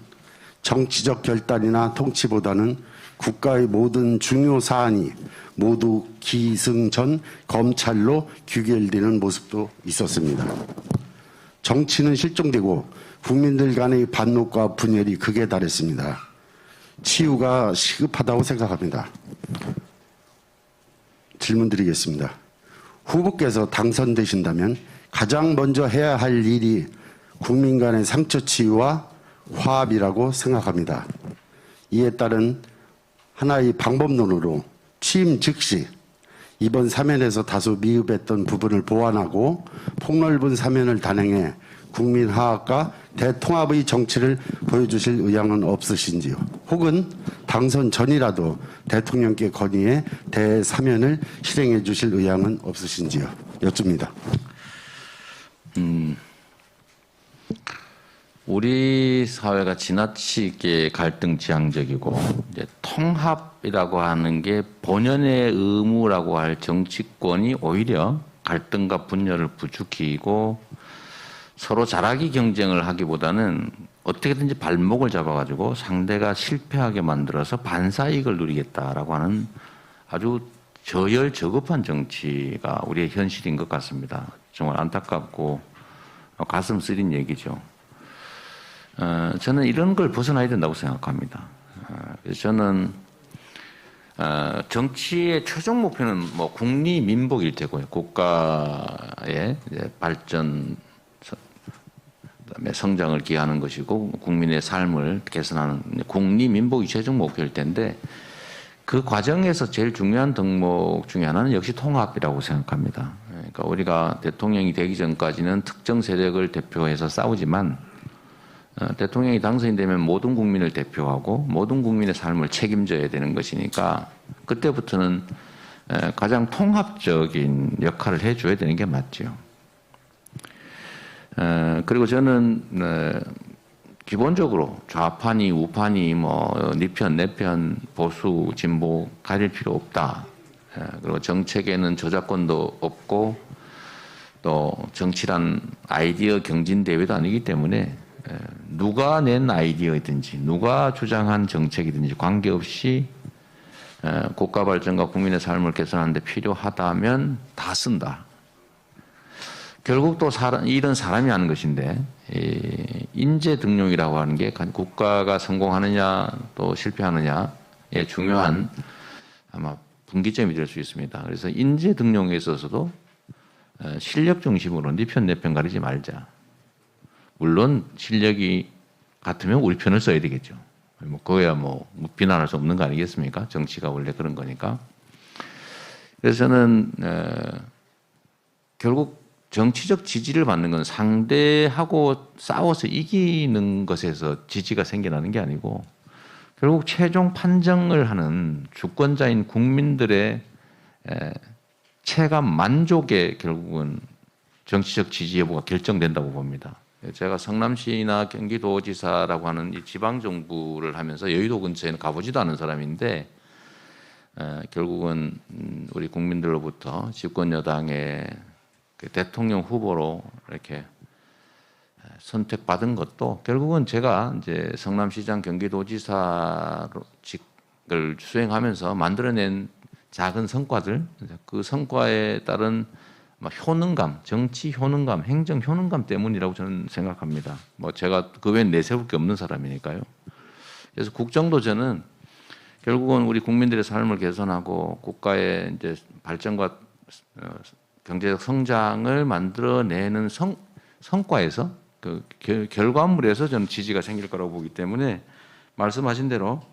정치적 결단이나 통치보다는 국가의 모든 중요 사안이 모두 기승전 검찰로 귀결되는 모습도 있었습니다. 정치는 실종되고 국민들 간의 반목과 분열이 극에 달했습니다. 치유가 시급하다고 생각합니다. 질문 드리겠습니다. 후보께서 당선되신다면 가장 먼저 해야 할 일이 국민 간의 상처 치유와 화합이라고 생각합니다. 이에 따른 하나의 방법론으로 취임 즉시 이번 사면에서 다소 미흡했던 부분을 보완하고 폭넓은 사면을 단행해 국민 화합과 대통합의 정치를 보여주실 의향은 없으신지요? 혹은 당선 전이라도 대통령께 건의해 대사면을 실행해 주실 의향은 없으신지요? 여쭙니다. 우리 사회가 지나치게 갈등 지향적이고 이제 통합이라고 하는 게 본연의 의무라고 할 정치권이 오히려 갈등과 분열을 부추기고 서로 잘하기 경쟁을 하기보다는 어떻게든지 발목을 잡아가지고 상대가 실패하게 만들어서 반사이익을 누리겠다라고 하는 아주 저열저급한 정치가 우리의 현실인 것 같습니다. 정말 안타깝고 가슴 쓰린 얘기죠. 저는 이런 걸 벗어나야 된다고 생각합니다. 그래서 저는 정치의 최종 목표는 뭐 국리민복일 테고요. 국가의 발전, 그다음에 성장을 기하는 것이고 국민의 삶을 개선하는 국리민복이 최종 목표일 텐데 그 과정에서 제일 중요한 덕목 중에 하나는 역시 통합이라고 생각합니다. 그러니까 우리가 대통령이 되기 전까지는 특정 세력을 대표해서 싸우지만 대통령이 당선이 되면 모든 국민을 대표하고 모든 국민의 삶을 책임져야 되는 것이니까 그때부터는 가장 통합적인 역할을 해줘야 되는 게 맞죠. 그리고 저는 기본적으로 좌판이 우판이 뭐 네 편 내 편 보수 진보 가릴 필요 없다. 그리고 정책에는 저작권도 없고 또 정치란 아이디어 경진 대회도 아니기 때문에 누가 낸 아이디어이든지 누가 주장한 정책이든지 관계없이 국가 발전과 국민의 삶을 개선하는 데 필요하다면 다 쓴다. 결국 또 일은 사람이 하는 것인데 인재 등용이라고 하는 게 국가가 성공하느냐 또 실패하느냐의 중요한 아마 분기점이 될 수 있습니다. 그래서 인재 등용에 있어서도 실력 중심으로 네 편 내 편 가리지 말자. 물론 실력이 같으면 우리 편을 써야 되겠죠. 그거야 뭐 비난할 수 없는 거 아니겠습니까? 정치가 원래 그런 거니까. 그래서 저는 결국 정치적 지지를 받는 건 상대하고 싸워서 이기는 것에서 지지가 생겨나는 게 아니고 결국 최종 판정을 하는 주권자인 국민들의 체감 만족에 결국은 정치적 지지 여부가 결정된다고 봅니다. 제가 성남시나 경기도지사라고 하는 이 지방정부를 하면서 여의도 근처에는 가보지도 않은 사람인데 결국은 우리 국민들로부터 집권 여당의 대통령 후보로 이렇게 선택받은 것도 결국은 제가 이제 성남시장 경기도지사직을 수행하면서 만들어낸 작은 성과들, 그 성과에 따른 효능감, 정치 효능감, 행정 효능감 때문이라고 저는 생각합니다. 뭐 제가 그 외엔 내세울 게 없는 사람이니까요. 그래서 국정도 저는 결국은 우리 국민들의 삶을 개선하고 국가의 이제 발전과 경제적 성장을 만들어내는 성과에서 그 결과물에서 저는 지지가 생길 거라고 보기 때문에 말씀하신 대로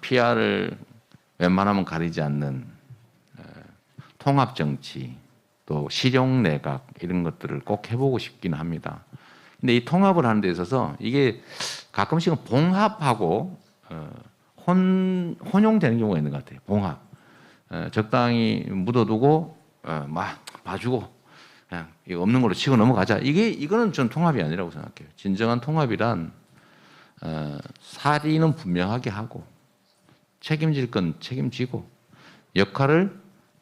PR을 웬만하면 가리지 않는 통합 정치 또 실용 내각 이런 것들을 꼭 해보고 싶긴 합니다. 근데 이 통합을 하는 데 있어서 이게 가끔씩은 봉합하고 혼용되는 경우가 있는 것 같아요. 봉합. 적당히 묻어두고 막 봐주고 그냥 이거 없는 걸로 치고 넘어가자. 이거는 전 통합이 아니라고 생각해요. 진정한 통합이란 사리는 분명하게 하고 책임질 건 책임지고 역할을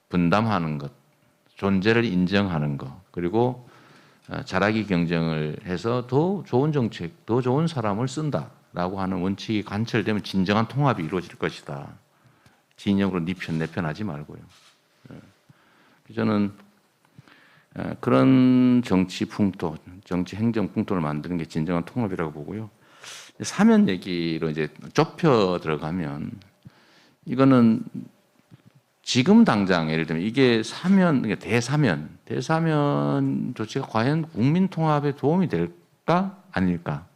분담하는 것, 존재를 인정하는 것, 그리고 잘하기 경쟁을 해서 더 좋은 정책, 더 좋은 사람을 쓴다라고 하는 원칙이 관철되면 진정한 통합이 이루어질 것이다. 진영으로 네 편 내 편 하지 말고요. 저는 그런 정치 풍토, 정치 행정 풍토를 만드는 게 진정한 통합이라고 보고요. 사면 얘기로 이제 좁혀 들어가면 이거는 지금 당장 예를 들면 이게 사면, 그러니까 대사면 조치가 과연 국민 통합에 도움이 될까 아닐까?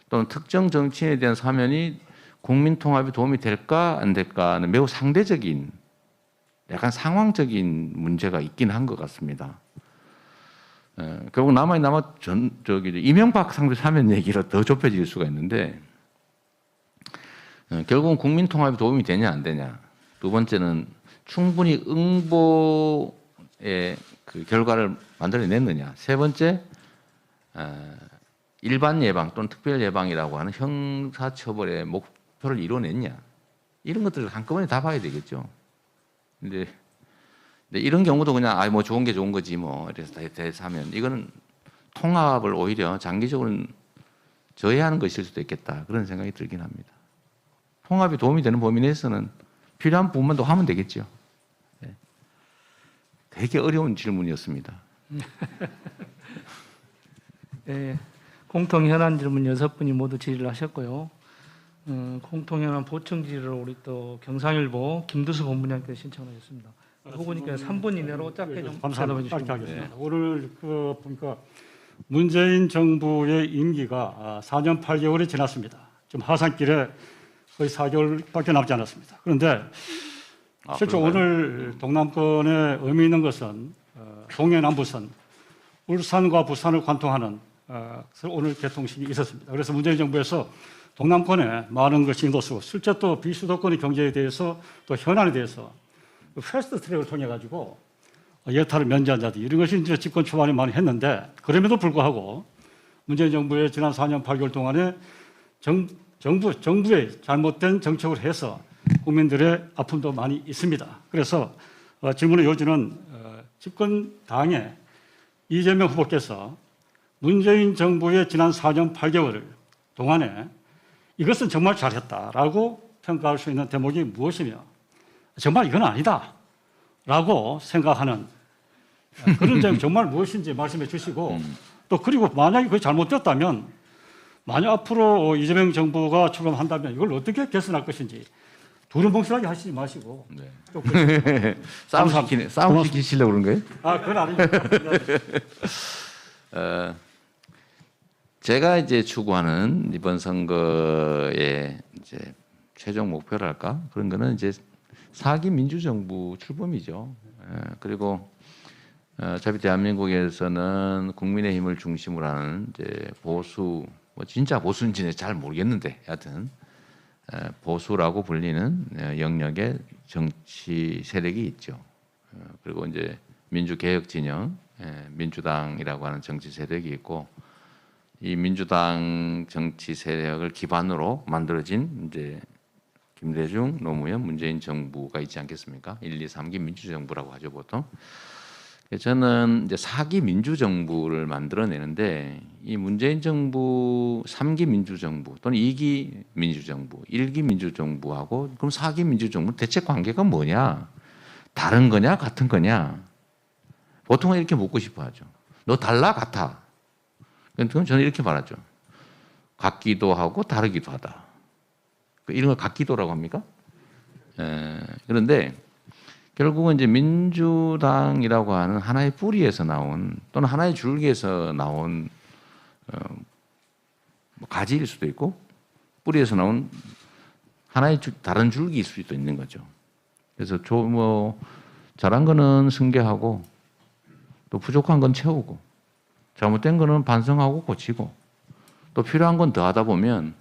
또는 특정 정치인에 대한 사면이 국민 통합에 도움이 될까 안 될까는 매우 상대적인 약간 상황적인 문제가 있긴 한 것 같습니다. 결국 이명박 상대 사면 얘기로 더 좁혀질 수가 있는데 결국은 국민 통합에 도움이 되냐 안 되냐. 두 번째는 충분히 응보의 그 결과를 만들어냈느냐. 세 번째 일반 예방 또는 특별 예방이라고 하는 형사처벌의 목표를 이뤄냈냐. 이런 것들을 한꺼번에 다 봐야 되겠죠. 근데 이런 경우도 그냥 뭐 좋은 게 좋은 거지 뭐 이래서 대사면 이거는 통합을 오히려 장기적으로는 저해하는 것일 수도 있겠다 그런 생각이 들긴 합니다. 통합이 도움이 되는 범위 내에서는 필요한 부분만 더 하면 되겠죠. 네. 되게 어려운 질문이었습니다. 네, 공통 현안 질문 6분이 모두 질의를 하셨고요. 공통 현안 보충 질의를 우리 또 경상일보 김두수 본부장께서 신청하셨습니다. 후보님께 3분 이내로 짧게 좀 대답해 주시면 하겠습니다. 오늘 보니까 문재인 정부의 임기가 4년 8개월이 지났습니다. 지금 하산길에 거의 4개월밖에 남지 않았습니다. 그런데 실제 오늘 동남권에 의미 있는 것은 동해남부선 울산과 부산을 관통하는 오늘 개통식이 있었습니다. 그래서 문재인 정부에서 동남권에 많은 걸 신경 쓰고 실제 또 비수도권의 경제에 대해서 또 현안에 대해서 패스트 트랙을 통해 가지고 예타를 면제한다든지 이런 것이 이제 집권 초반에 많이 했는데 그럼에도 불구하고 문재인 정부의 지난 4년 8개월 동안에 정부의 잘못된 정책을 해서 국민들의 아픔도 많이 있습니다. 그래서 질문의 요지는 집권 당의 이재명 후보께서 문재인 정부의 지난 4년 8개월 동안에 이것은 정말 잘했다라고 평가할 수 있는 대목이 무엇이며 정말 이건 아니다라고 생각하는 그런 점이 정말 무엇인지 말씀해 주시고 또 그리고 만약에 그게 잘못됐다면 만약 앞으로 이재명 정부가 출범한다면 이걸 어떻게 개선할 것인지 두루뭉실하게 하시지 마시고 네. 또 싸움 시키시려고 그런 거예요? 그건 아닙니다. 제가 이제 추구하는 이번 선거의 이제 최종 목표랄까 그런 거는 이제 4기 민주정부 출범이죠. 그리고 어차피 대한민국에서는 국민의힘을 중심으로 하는 이제 보수, 뭐 진짜 보수인지는 잘 모르겠는데 하여튼 보수라고 불리는 영역의 정치 세력이 있죠. 그리고 이제 민주개혁 진영, 민주당이라고 하는 정치 세력이 있고 이 민주당 정치 세력을 기반으로 만들어진 이제 김대중, 노무현, 문재인 정부가 있지 않겠습니까? 1, 2, 3기 민주정부라고 하죠 보통. 저는 이제 4기 민주정부를 만들어내는데 이 문재인 정부 3기 민주정부 또는 2기 민주정부, 1기 민주정부하고 그럼 4기 민주정부 대체 관계가 뭐냐? 다른 거냐? 같은 거냐? 보통은 이렇게 묻고 싶어 하죠. 너 달라? 같아? 그럼 저는 이렇게 말하죠. 같기도 하고 다르기도 하다. 이런 걸 같기도라고 합니까? 그런데 결국은 이제 민주당이라고 하는 하나의 뿌리에서 나온 또는 하나의 줄기에서 나온 뭐 가지일 수도 있고 뿌리에서 나온 하나의 다른 줄기일 수도 있는 거죠. 그래서 뭐 잘한 거는 승계하고 또 부족한 건 채우고 잘못된 거는 반성하고 고치고 또 필요한 건 더 하다 보면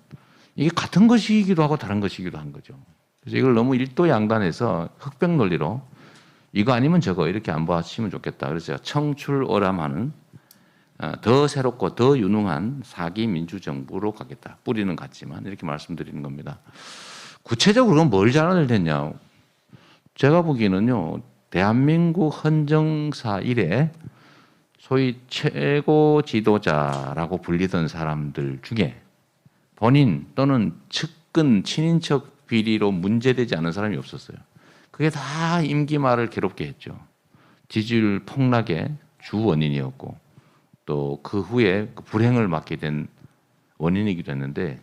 이게 같은 것이기도 하고 다른 것이기도 한 거죠. 그래서 이걸 너무 일도양단해서 흑백 논리로 이거 아니면 저거 이렇게 안 봐주시면 좋겠다. 그래서 제가 청출어람하는 더 새롭고 더 유능한 4기 민주정부로 가겠다. 뿌리는 같지만 이렇게 말씀드리는 겁니다. 구체적으로 뭘 잘해냈냐? 제가 보기에는요. 대한민국 헌정사 이래 소위 최고 지도자라고 불리던 사람들 중에 본인 또는 측근 친인척 비리로 문제되지 않은 사람이 없었어요. 그게 다 임기 말을 괴롭게 했죠. 지지율 폭락의 주 원인이었고 또 그 후에 그 불행을 맞게 된 원인이기도 했는데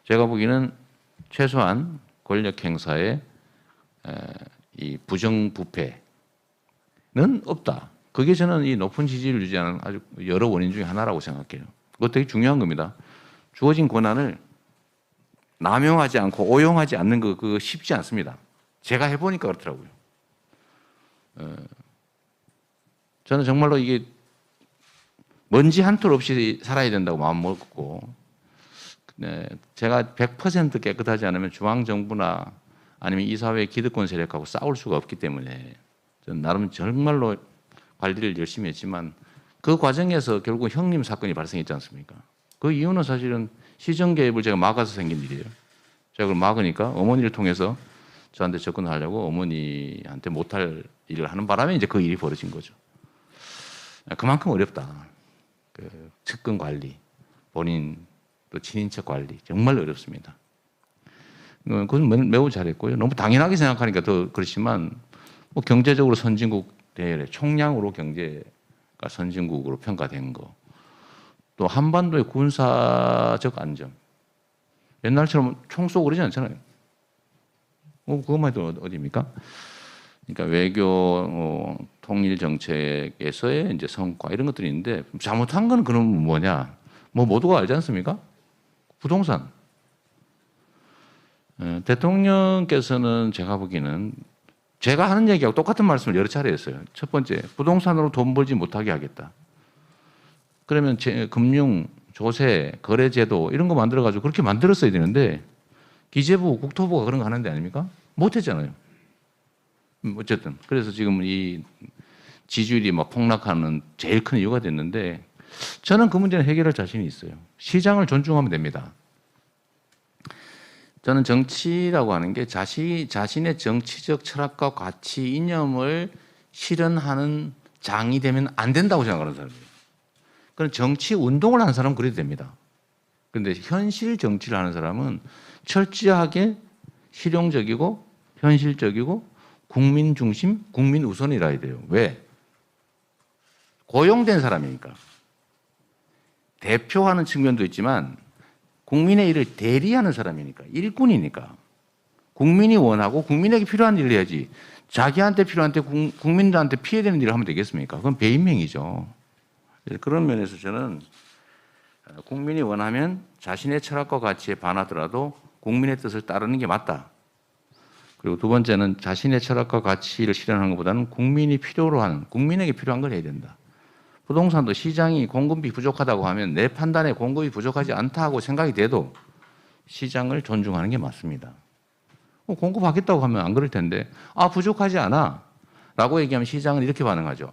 제가 보기에는 최소한 권력 행사에 이 부정부패는 없다. 그게 저는 이 높은 지지를 유지하는 아주 여러 원인 중에 하나라고 생각해요. 그거 되게 중요한 겁니다. 주어진 권한을 남용하지 않고 오용하지 않는 거 그거 쉽지 않습니다. 제가 해보니까 그렇더라고요. 저는 정말로 이게 먼지 한 톨 없이 살아야 된다고 마음먹고 제가 100% 깨끗하지 않으면 중앙정부나 아니면 이 사회의 기득권 세력하고 싸울 수가 없기 때문에 저는 나름 정말로 관리를 열심히 했지만 그 과정에서 결국 형님 사건이 발생했지 않습니까? 그 이유는 사실은 시정 개입을 제가 막아서 생긴 일이에요. 제가 그걸 막으니까 어머니를 통해서 저한테 접근하려고 어머니한테 못할 일을 하는 바람에 이제 그 일이 벌어진 거죠. 그만큼 어렵다. 그 측근 관리, 본인 또 친인척 관리 정말 어렵습니다. 그건 매우 잘했고요. 너무 당연하게 생각하니까 더 그렇지만 뭐 경제적으로 선진국 대열에 총량으로 경제가 선진국으로 평가된 거. 또 한반도의 군사적 안정. 옛날처럼 총 쏘고 그러지 않잖아요. 그것만 해도 어디입니까? 그러니까 외교 통일 정책에서의 이제 성과 이런 것들이 있는데 잘못한 건 그럼 뭐냐? 뭐 모두가 알지 않습니까? 부동산. 대통령께서는 제가 보기에는 제가 하는 얘기하고 똑같은 말씀을 여러 차례 했어요. 첫 번째, 부동산으로 돈 벌지 못하게 하겠다. 그러면 금융, 조세, 거래제도 이런 거 만들어가지고 그렇게 만들었어야 되는데 기재부, 국토부가 그런 거 하는 데 아닙니까? 못했잖아요. 어쨌든 그래서 지금 이 지지율이 막 폭락하는 제일 큰 이유가 됐는데 저는 그 문제는 해결할 자신이 있어요. 시장을 존중하면 됩니다. 저는 정치라고 하는 게 자신의 정치적 철학과 가치, 이념을 실현하는 장이 되면 안 된다고 생각하는 사람이에요. 그럼 정치 운동을 하는 사람은 그래도 됩니다. 그런데 현실 정치를 하는 사람은 철저하게 실용적이고 현실적이고 국민 중심, 국민 우선이라 해야 돼요. 왜? 고용된 사람이니까. 대표하는 측면도 있지만 국민의 일을 대리하는 사람이니까, 일꾼이니까. 국민이 원하고 국민에게 필요한 일을 해야지 자기한테 필요한데 국민들한테 피해되는 일을 하면 되겠습니까? 그건 배임행위죠. 그런 면에서 저는 국민이 원하면 자신의 철학과 가치에 반하더라도 국민의 뜻을 따르는 게 맞다. 그리고 두 번째는 자신의 철학과 가치를 실현하는 것보다는 국민이 필요로 하는, 국민에게 필요한 걸 해야 된다. 부동산도 시장이 공급이 부족하다고 하면 내 판단에 공급이 부족하지 않다고 생각이 돼도 시장을 존중하는 게 맞습니다. 공급하겠다고 하면 안 그럴 텐데, 부족하지 않아 라고 얘기하면 시장은 이렇게 반응하죠.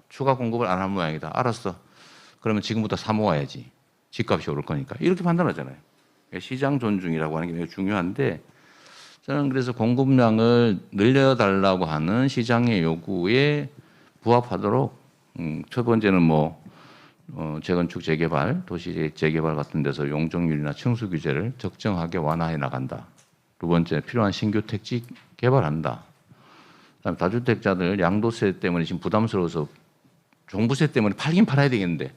추가 공급을 안 한 모양이다. 알았어. 그러면 지금부터 사 모아야지. 집값이 오를 거니까. 이렇게 판단하잖아요. 시장 존중이라고 하는 게 매우 중요한데, 저는 그래서 공급량을 늘려달라고 하는 시장의 요구에 부합하도록 첫 번째는 재건축 재개발, 도시 재개발 같은 데서 용적률이나 층수 규제를 적정하게 완화해 나간다. 두 번째, 필요한 신규 택지 개발한다. 그다음에 다주택자들 양도세 때문에 지금 부담스러워서 종부세 때문에 팔긴 팔아야 되겠는데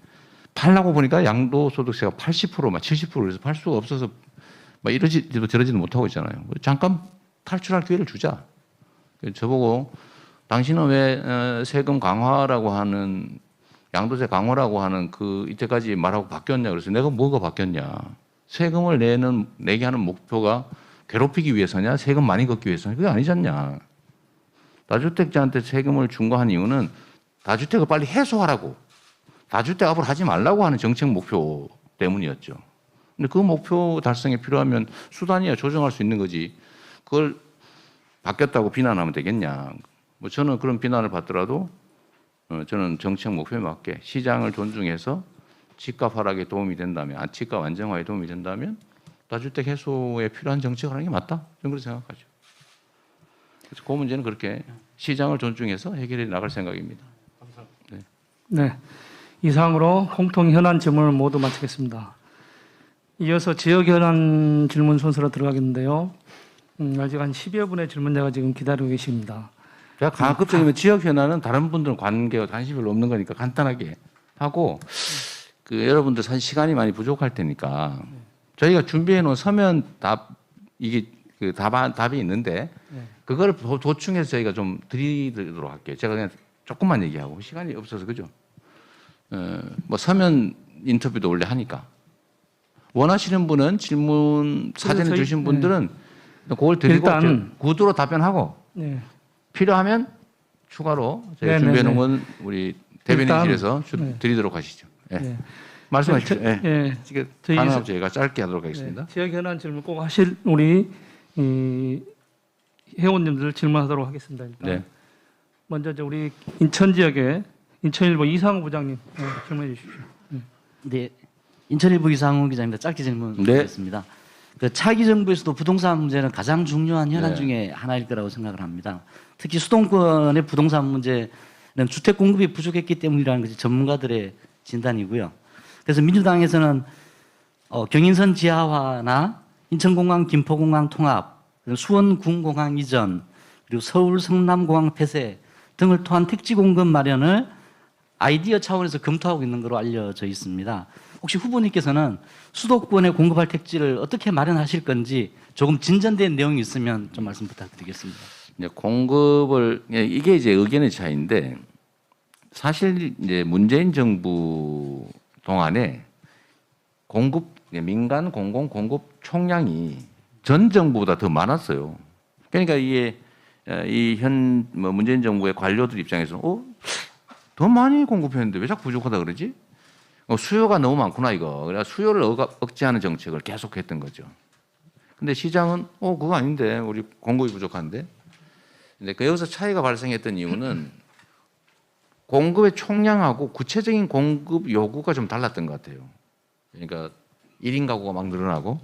팔라고 보니까 양도소득세가 80%, 70%에서 팔 수가 없어서 이러지도 저러지도 못하고 있잖아요. 잠깐 탈출할 기회를 주자. 저보고 당신은 왜 세금 강화라고 하는 양도세 강화라고 하는 그 이때까지 말하고 바뀌었냐 그래서 내가 뭐가 바뀌었냐. 세금을 내게 하는 목표가 괴롭히기 위해서냐 세금 많이 걷기 위해서냐 그게 아니잖냐. 다주택자한테 세금을 중과한 이유는 다주택을 빨리 해소하라고 다주택 앞으로 하지 말라고 하는 정책 목표 때문이었죠. 근데 그 목표 달성에 필요하면 수단이야 조정할 수 있는 거지. 그걸 바뀌었다고 비난하면 되겠냐. 저는 그런 비난을 받더라도 저는 정책 목표에 맞게 시장을 존중해서 집값 하락에 도움이 된다면, 집값 안정화에 도움이 된다면 다주택 해소에 필요한 정책을 하는 게 맞다. 저는 그렇게 생각하죠. 그래서 그 문제는 그렇게 시장을 존중해서 해결해 나갈 생각입니다. 네. 이상으로 공통 현안 질문을 모두 마치겠습니다. 이어서 지역 현안 질문 순서로 들어가겠는데요. 아직 한 10여 분의 질문자가 지금 기다리고 계십니다. 제가 가급적이면 지역 현안은 다른 분들은 관계가 관심이 별로 없는 거니까 간단하게 하고 여러분들 사실 시간이 많이 부족할 테니까 저희가 준비해 놓은 서면 답이 있는데 그걸 도충해서 저희가 좀 드리도록 할게요. 제가 그냥 조금만 얘기하고 시간이 없어서 그죠? 서면 인터뷰도 원래 하니까 원하시는 분은 질문 사전에 주신 분들은 그걸 드리고 일단 구두로 답변하고 필요하면 추가로 저희가 준비해 놓은 건 우리 대변인실에서 드리도록 하시죠. 말씀하십시오. 가능하면 저희가 짧게 하도록 하겠습니다. 지역 현안 질문 꼭 하실 우리 회원님들 질문하도록 하겠습니다. 일단 먼저 우리 인천 지역의 인천일보 이상우 부장님 질문해 주십시오. 네, 인천일보 이상우 기자입니다. 짧게 질문드리겠습니다. 그 차기 정부에서도 부동산 문제는 가장 중요한 현안 중에 하나일 거라고 생각을 합니다. 특히 수도권의 부동산 문제는 주택 공급이 부족했기 때문이라는 것이 전문가들의 진단이고요. 그래서 민주당에서는 경인선 지하화나 인천공항, 김포공항 통합, 수원군공항 이전, 그리고 서울 성남공항 폐쇄 등을 통한 택지 공급 마련을 아이디어 차원에서 검토하고 있는 것으로 알려져 있습니다. 혹시 후보님께서는 수도권에 공급할 택지를 어떻게 마련하실 건지 조금 진전된 내용이 있으면 좀 말씀 부탁드리겠습니다. 공급을 이게 이제 의견의 차이인데 사실 이제 문재인 정부 동안에 민간 공공 공급 총량이 전 정부보다 더 많았어요. 그러니까 이게 문재인 정부의 관료들 입장에서는 더 많이 공급했는데 왜 자꾸 부족하다 그러지? 수요가 너무 많구나 이거. 그래서 수요를 억제하는 정책을 계속했던 거죠. 근데 시장은 그거 아닌데 우리 공급이 부족한데. 근데 여기서 차이가 발생했던 이유는 공급의 총량하고 구체적인 공급 요구가 좀 달랐던 것 같아요. 그러니까 1인 가구가 막 늘어나고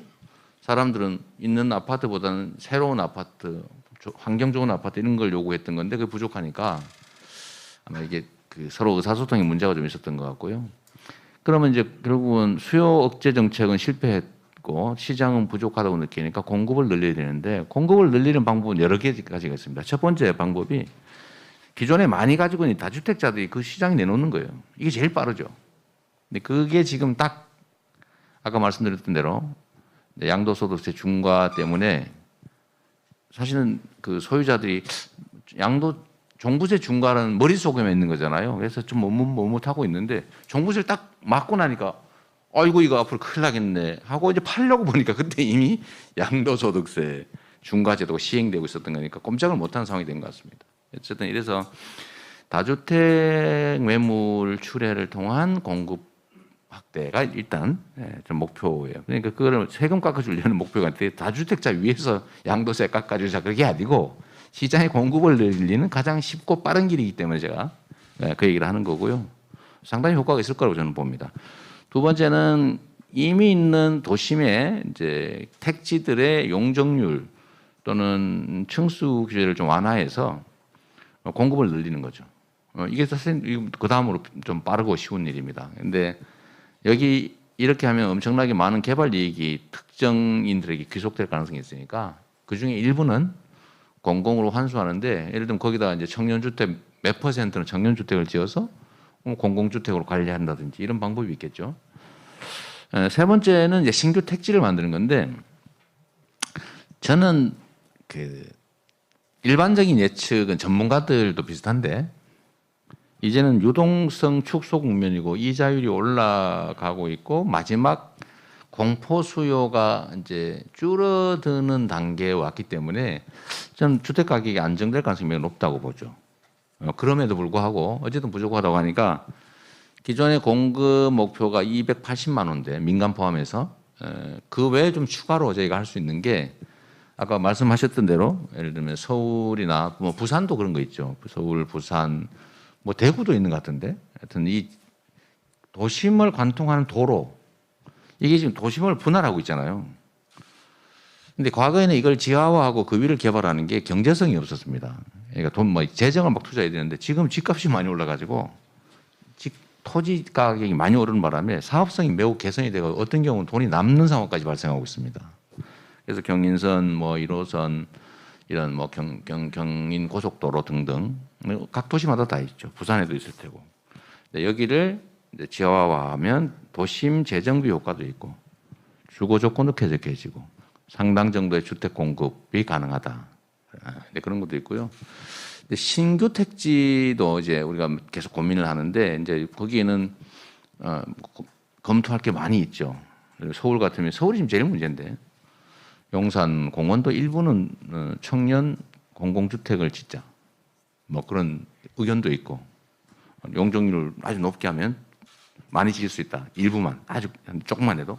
사람들은 있는 아파트보다는 새로운 아파트, 환경 좋은 아파트 이런 걸 요구했던 건데 그게 부족하니까 아마 이게 서로 의사소통의 문제가 좀 있었던 것 같고요. 그러면 이제 결국은 수요 억제 정책은 실패했고 있고 시장은 부족하다고 느끼니까 공급을 늘려야 되는데 공급을 늘리는 방법은 여러 가지가 있습니다. 첫 번째 방법이 기존에 많이 가지고 있는 다주택자들이 그 시장에 내놓는 거예요. 이게 제일 빠르죠. 근데 그게 지금 딱 아까 말씀드렸던 대로 양도소득세 중과 때문에 사실은 그 소유자들이 종부세 중과는 머릿속에 있는 거잖아요. 그래서 좀 머뭇하고 있는데 종부세를 딱 맞고 나니까 아이고 이거 앞으로 큰일 나겠네 하고 이제 팔려고 보니까 그때 이미 양도소득세 중과제도가 시행되고 있었던 거니까 꼼짝을 못하는 상황이 된 것 같습니다. 어쨌든 이래서 다주택 매물 출회를 통한 공급 확대가 일단 좀 목표예요. 그러니까 그거를 세금 깎아주려는 목표가 있는데 다주택자 위에서 양도세 깎아주자 그게 아니고 시장의 공급을 늘리는 가장 쉽고 빠른 길이기 때문에 제가 그 얘기를 하는 거고요. 상당히 효과가 있을 거라고 저는 봅니다. 두 번째는 이미 있는 도심의 이제 택지들의 용적률 또는 층수 규제를 좀 완화해서 공급을 늘리는 거죠. 이게 사실 그 다음으로 좀 빠르고 쉬운 일입니다. 근데 여기 이렇게 하면 엄청나게 많은 개발 이익이 특정인들에게 귀속될 가능성이 있으니까 그 중에 일부는 공공으로 환수하는데 예를 들면 거기다 이제 청년주택 몇 퍼센트는 청년주택을 지어서 공공주택으로 관리한다든지 이런 방법이 있겠죠. 세 번째는 이제 신규 택지를 만드는 건데 저는 그 일반적인 예측은 전문가들도 비슷한데 이제는 유동성 축소 국면이고 이자율이 올라가고 있고 마지막 공포 수요가 이제 줄어드는 단계에 왔기 때문에 저는 주택 가격이 안정될 가능성이 매우 높다고 보죠. 그럼에도 불구하고 어쨌든 부족하다고 하니까 기존의 공급 목표가 280만 원대 민간 포함해서 그 외에 좀 추가로 저희가 할 수 있는 게 아까 말씀하셨던 대로 예를 들면 서울이나 뭐 부산도 그런 거 있죠. 서울, 부산, 뭐 대구도 있는 것 같은데 하여튼 이 도심을 관통하는 도로 이게 지금 도심을 분할하고 있잖아요. 근데 과거에는 이걸 지하화하고 그 위를 개발하는 게 경제성이 없었습니다. 그러니까 재정을 막 투자해야 되는데 지금 집값이 많이 올라가지고 토지 가격이 많이 오르는 바람에 사업성이 매우 개선이 되고 어떤 경우는 돈이 남는 상황까지 발생하고 있습니다. 그래서 경인선, 뭐 1호선 이런 뭐 경인 고속도로 등등 각 도시마다 다 있죠. 부산에도 있을 테고. 여기를 이제 지하화하면 도심 재정비 효과도 있고 주거 조건도 쾌적해지고 상당 정도의 주택 공급이 가능하다. 그런 것도 있고요. 신규 택지도 이제 우리가 계속 고민을 하는데 이제 거기에는 검토할 게 많이 있죠. 서울 같으면 서울이 지금 제일 문제인데 용산 공원도 일부는 청년 공공주택을 짓자. 뭐 그런 의견도 있고 용적률을 아주 높게 하면 많이 지을 수 있다. 일부만 아주 조금만 해도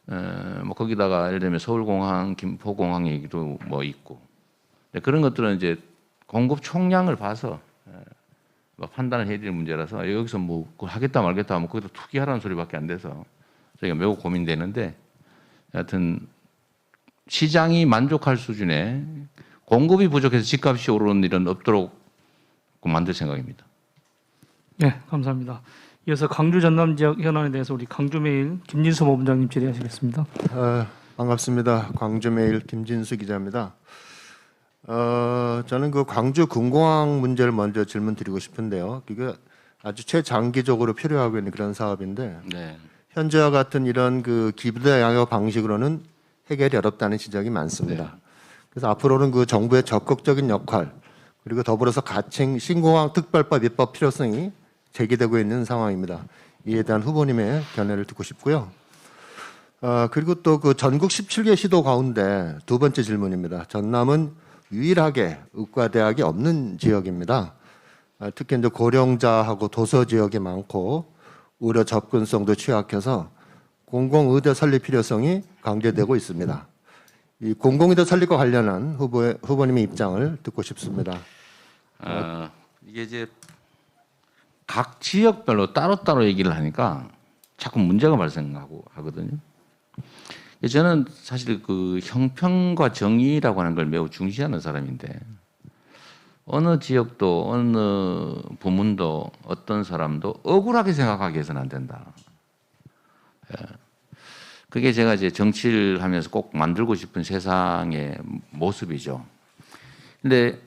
뭐 거기다가 예를 들면 서울공항, 김포공항 얘기도 뭐 있고 그런 것들은 이제 공급 총량을 봐서 뭐 판단을 해야 될 문제라서 여기서 뭐 하겠다 말겠다 하면 거기다 투기하라는 소리밖에 안 돼서 저희가 매우 고민되는데 하여튼 시장이 만족할 수준의 공급이 부족해서 집값이 오르는 일은 없도록 만들 생각입니다. 네, 감사합니다. 이어서 광주 전남 지역 현안에 대해서 우리 광주메일 김진수 본부장님 질의하시겠습니다. 반갑습니다. 광주메일 김진수 기자입니다. 저는 그 광주 금공항 문제를 먼저 질문드리고 싶은데요. 그게 아주 최장기적으로 필요하고 있는 그런 사업인데 네. 현재와 같은 이런 그 기부대 양육 방식으로는 해결이 어렵다는 지적이 많습니다. 네. 그래서 앞으로는 그 정부의 적극적인 역할 그리고 더불어서 가칭 신공항 특별법 입법 필요성이 제기되고 있는 상황입니다. 이에 대한 후보님의 견해를 듣고 싶고요. 그리고 또 그 전국 17개 시도 가운데 두 번째 질문입니다. 전남은 유일하게 의과대학이 없는 지역입니다. 특히 이제 고령자하고 도서 지역이 많고 의료 접근성도 취약해서 공공의대 설립 필요성이 강조되고 있습니다. 이 공공의대 설립과 관련한 후보님의 입장을 듣고 싶습니다. 이게 이제 각 지역별로 따로따로 얘기를 하니까 자꾸 문제가 발생하고 하거든요. 저는 사실 그 형평과 정의라고 하는 걸 매우 중시하는 사람인데 어느 지역도 어느 부문도 어떤 사람도 억울하게 생각하게 해서는 안 된다. 그게 제가 이제 정치를 하면서 꼭 만들고 싶은 세상의 모습이죠. 근데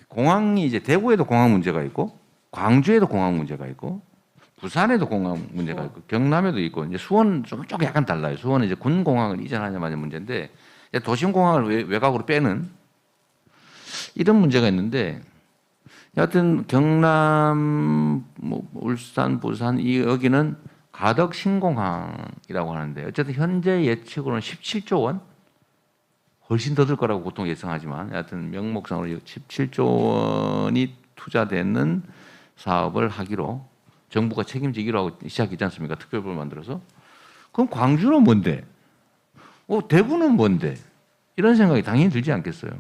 공항이 이제 대구에도 공항 문제가 있고 광주에도 공항 문제가 있고 부산에도 공항 문제가 있고 경남에도 있고 이제 수원은 좀 약간 달라요. 수원은 이제 군 공항을 이전하자마자 문제인데 이제 도심 공항을 외곽으로 빼는 이런 문제가 있는데 여하튼 경남, 뭐 울산, 부산 이 여기는 가덕 신공항이라고 하는데 어쨌든 현재 예측으로는 17조 원 훨씬 더 들 거라고 보통 예상하지만 여하튼 명목상으로 17조 원이 투자되는 사업을 하기로 정부가 책임지기로 하고 시작했지 않습니까? 특별법을 만들어서. 그럼 광주는 뭔데? 대구는 뭔데? 이런 생각이 당연히 들지 않겠어요.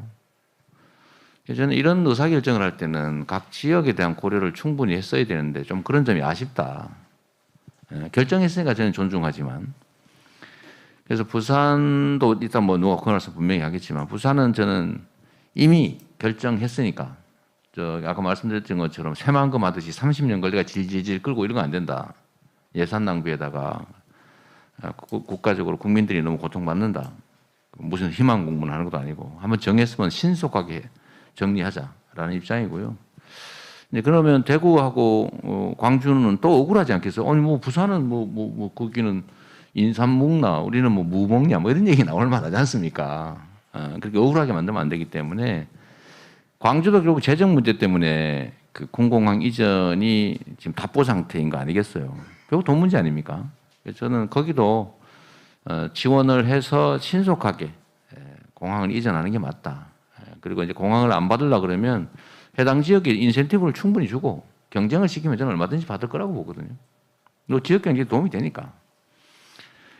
그래서 저는 이런 의사결정을 할 때는 각 지역에 대한 고려를 충분히 했어야 되는데 좀 그런 점이 아쉽다. 결정했으니까 저는 존중하지만. 그래서 부산도 일단 뭐 누가 권할서 분명히 하겠지만 부산은 저는 이미 결정했으니까 아까 말씀드렸던 것처럼 새만금 하듯이 30년 걸리가 질질질 끌고 이런 거 안 된다. 예산 낭비에다가 국가적으로 국민들이 너무 고통받는다. 무슨 희망 공문하는 것도 아니고 한번 정했으면 신속하게 정리하자라는 입장이고요. 이제 그러면 대구하고 광주는 또 억울하지 않겠어요? 아니 뭐 부산은 거기는 인삼 먹나 우리는 뭐 무 먹냐 뭐 이런 얘기 나올 만하지 않습니까? 그렇게 억울하게 만들면 안 되기 때문에 광주도 결국 재정 문제 때문에 그 군공항 이전이 지금 답보 상태인 거 아니겠어요? 결국 돈 문제 아닙니까? 그래서 저는 거기도 지원을 해서 신속하게 공항을 이전하는 게 맞다. 그리고 이제 공항을 안 받으려 그러면 해당 지역에 인센티브를 충분히 주고 경쟁을 시키면 저는 얼마든지 받을 거라고 보거든요. 또 지역 경제에 도움이 되니까.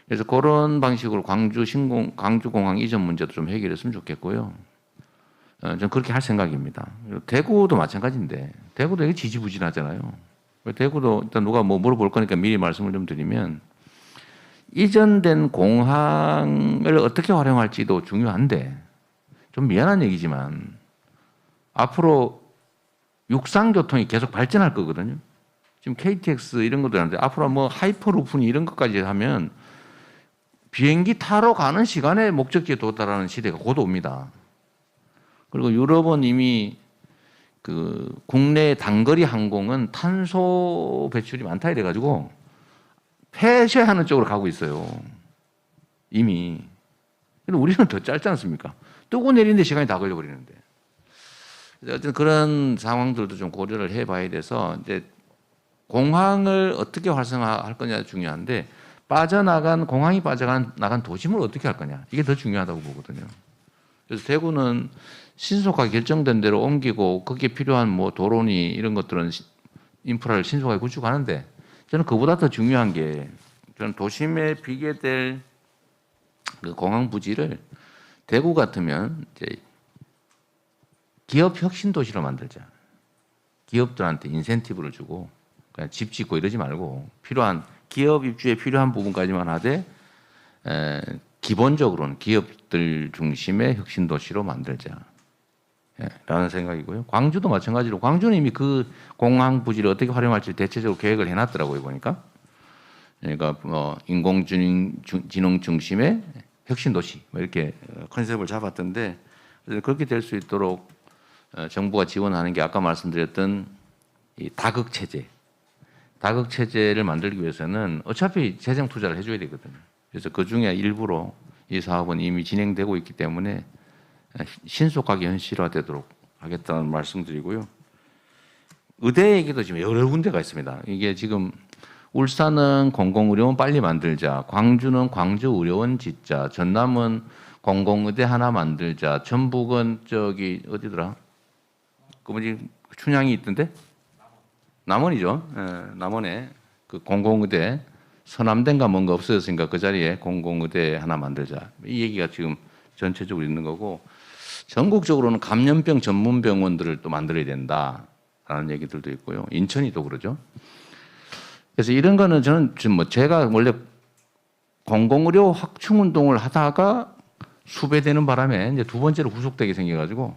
그래서 그런 방식으로 광주 공항 이전 문제도 좀 해결했으면 좋겠고요. 저는 그렇게 할 생각입니다. 대구도 마찬가지인데 대구도 이게 지지부진하잖아요. 대구도 일단 누가 뭐 물어볼 거니까 미리 말씀을 좀 드리면 이전된 공항을 어떻게 활용할지도 중요한데 좀 미안한 얘기지만 앞으로 육상교통이 계속 발전할 거거든요. 지금 KTX 이런 것도 하는데 앞으로 뭐 하이퍼루프니 이런 것까지 하면 비행기 타러 가는 시간에 목적지에 도달하는 시대가 곧 옵니다. 그리고 유럽은 이미 그 국내 단거리 항공은 탄소 배출이 많다 이래가지고 폐쇄하는 쪽으로 가고 있어요. 이미. 근데 우리는 더 짧지 않습니까? 뜨고 내리는데 시간이 다 걸려버리는데. 어쨌든 그런 상황들도 좀 고려를 해봐야 돼서 이제 공항을 어떻게 활성화할 거냐 중요한데 공항이 빠져나간 도심을 어떻게 할 거냐 이게 더 중요하다고 보거든요. 그래서 대구는 신속하게 결정된 대로 옮기고 거기에 필요한 뭐 도로니 이런 것들은 인프라를 신속하게 구축하는데 저는 그보다 더 중요한 게 저는 도심에 비게 될 그 공항 부지를 대구 같으면 이제 기업 혁신 도시로 만들자. 기업들한테 인센티브를 주고 그냥 집 짓고 이러지 말고 필요한 기업 입주에 필요한 부분까지만 하되 기본적으로는 기업들 중심의 혁신 도시로 만들자. 라는 생각이고요. 광주도 마찬가지로 광주는 이미 그 공항 부지를 어떻게 활용할지 대체적으로 계획을 해놨더라고요 보니까. 그러니까 인공지능 중심의 혁신 도시 뭐 이렇게 컨셉을 잡았던데 그렇게 될 수 있도록 정부가 지원하는 게 아까 말씀드렸던 이 다극 체제를 만들기 위해서는 어차피 재정 투자를 해줘야 되거든요. 그래서 그 중에 일부로 이 사업은 이미 진행되고 있기 때문에 신속하게 현실화되도록 하겠다는 말씀드리고요. 의대 얘기도 지금 여러 군데가 있습니다. 이게 지금 울산은 공공의료원 빨리 만들자, 광주는 광주의료원 짓자, 전남은 공공의대 하나 만들자, 전북은 저기 어디더라? 그 뭐지 춘향이 있던데? 남원이죠. 남원에 그 공공의대 서남대인가 뭔가 없어졌으니까 그 자리에 공공의대 하나 만들자. 이 얘기가 지금 전체적으로 있는 거고 전국적으로는 감염병 전문 병원들을 또 만들어야 된다라는 얘기들도 있고요. 인천이 또 그러죠. 그래서 이런 거는 저는 지금 뭐 제가 원래 공공의료 확충 운동을 하다가 수배되는 바람에 이제 두 번째로 구속되게 생겨가지고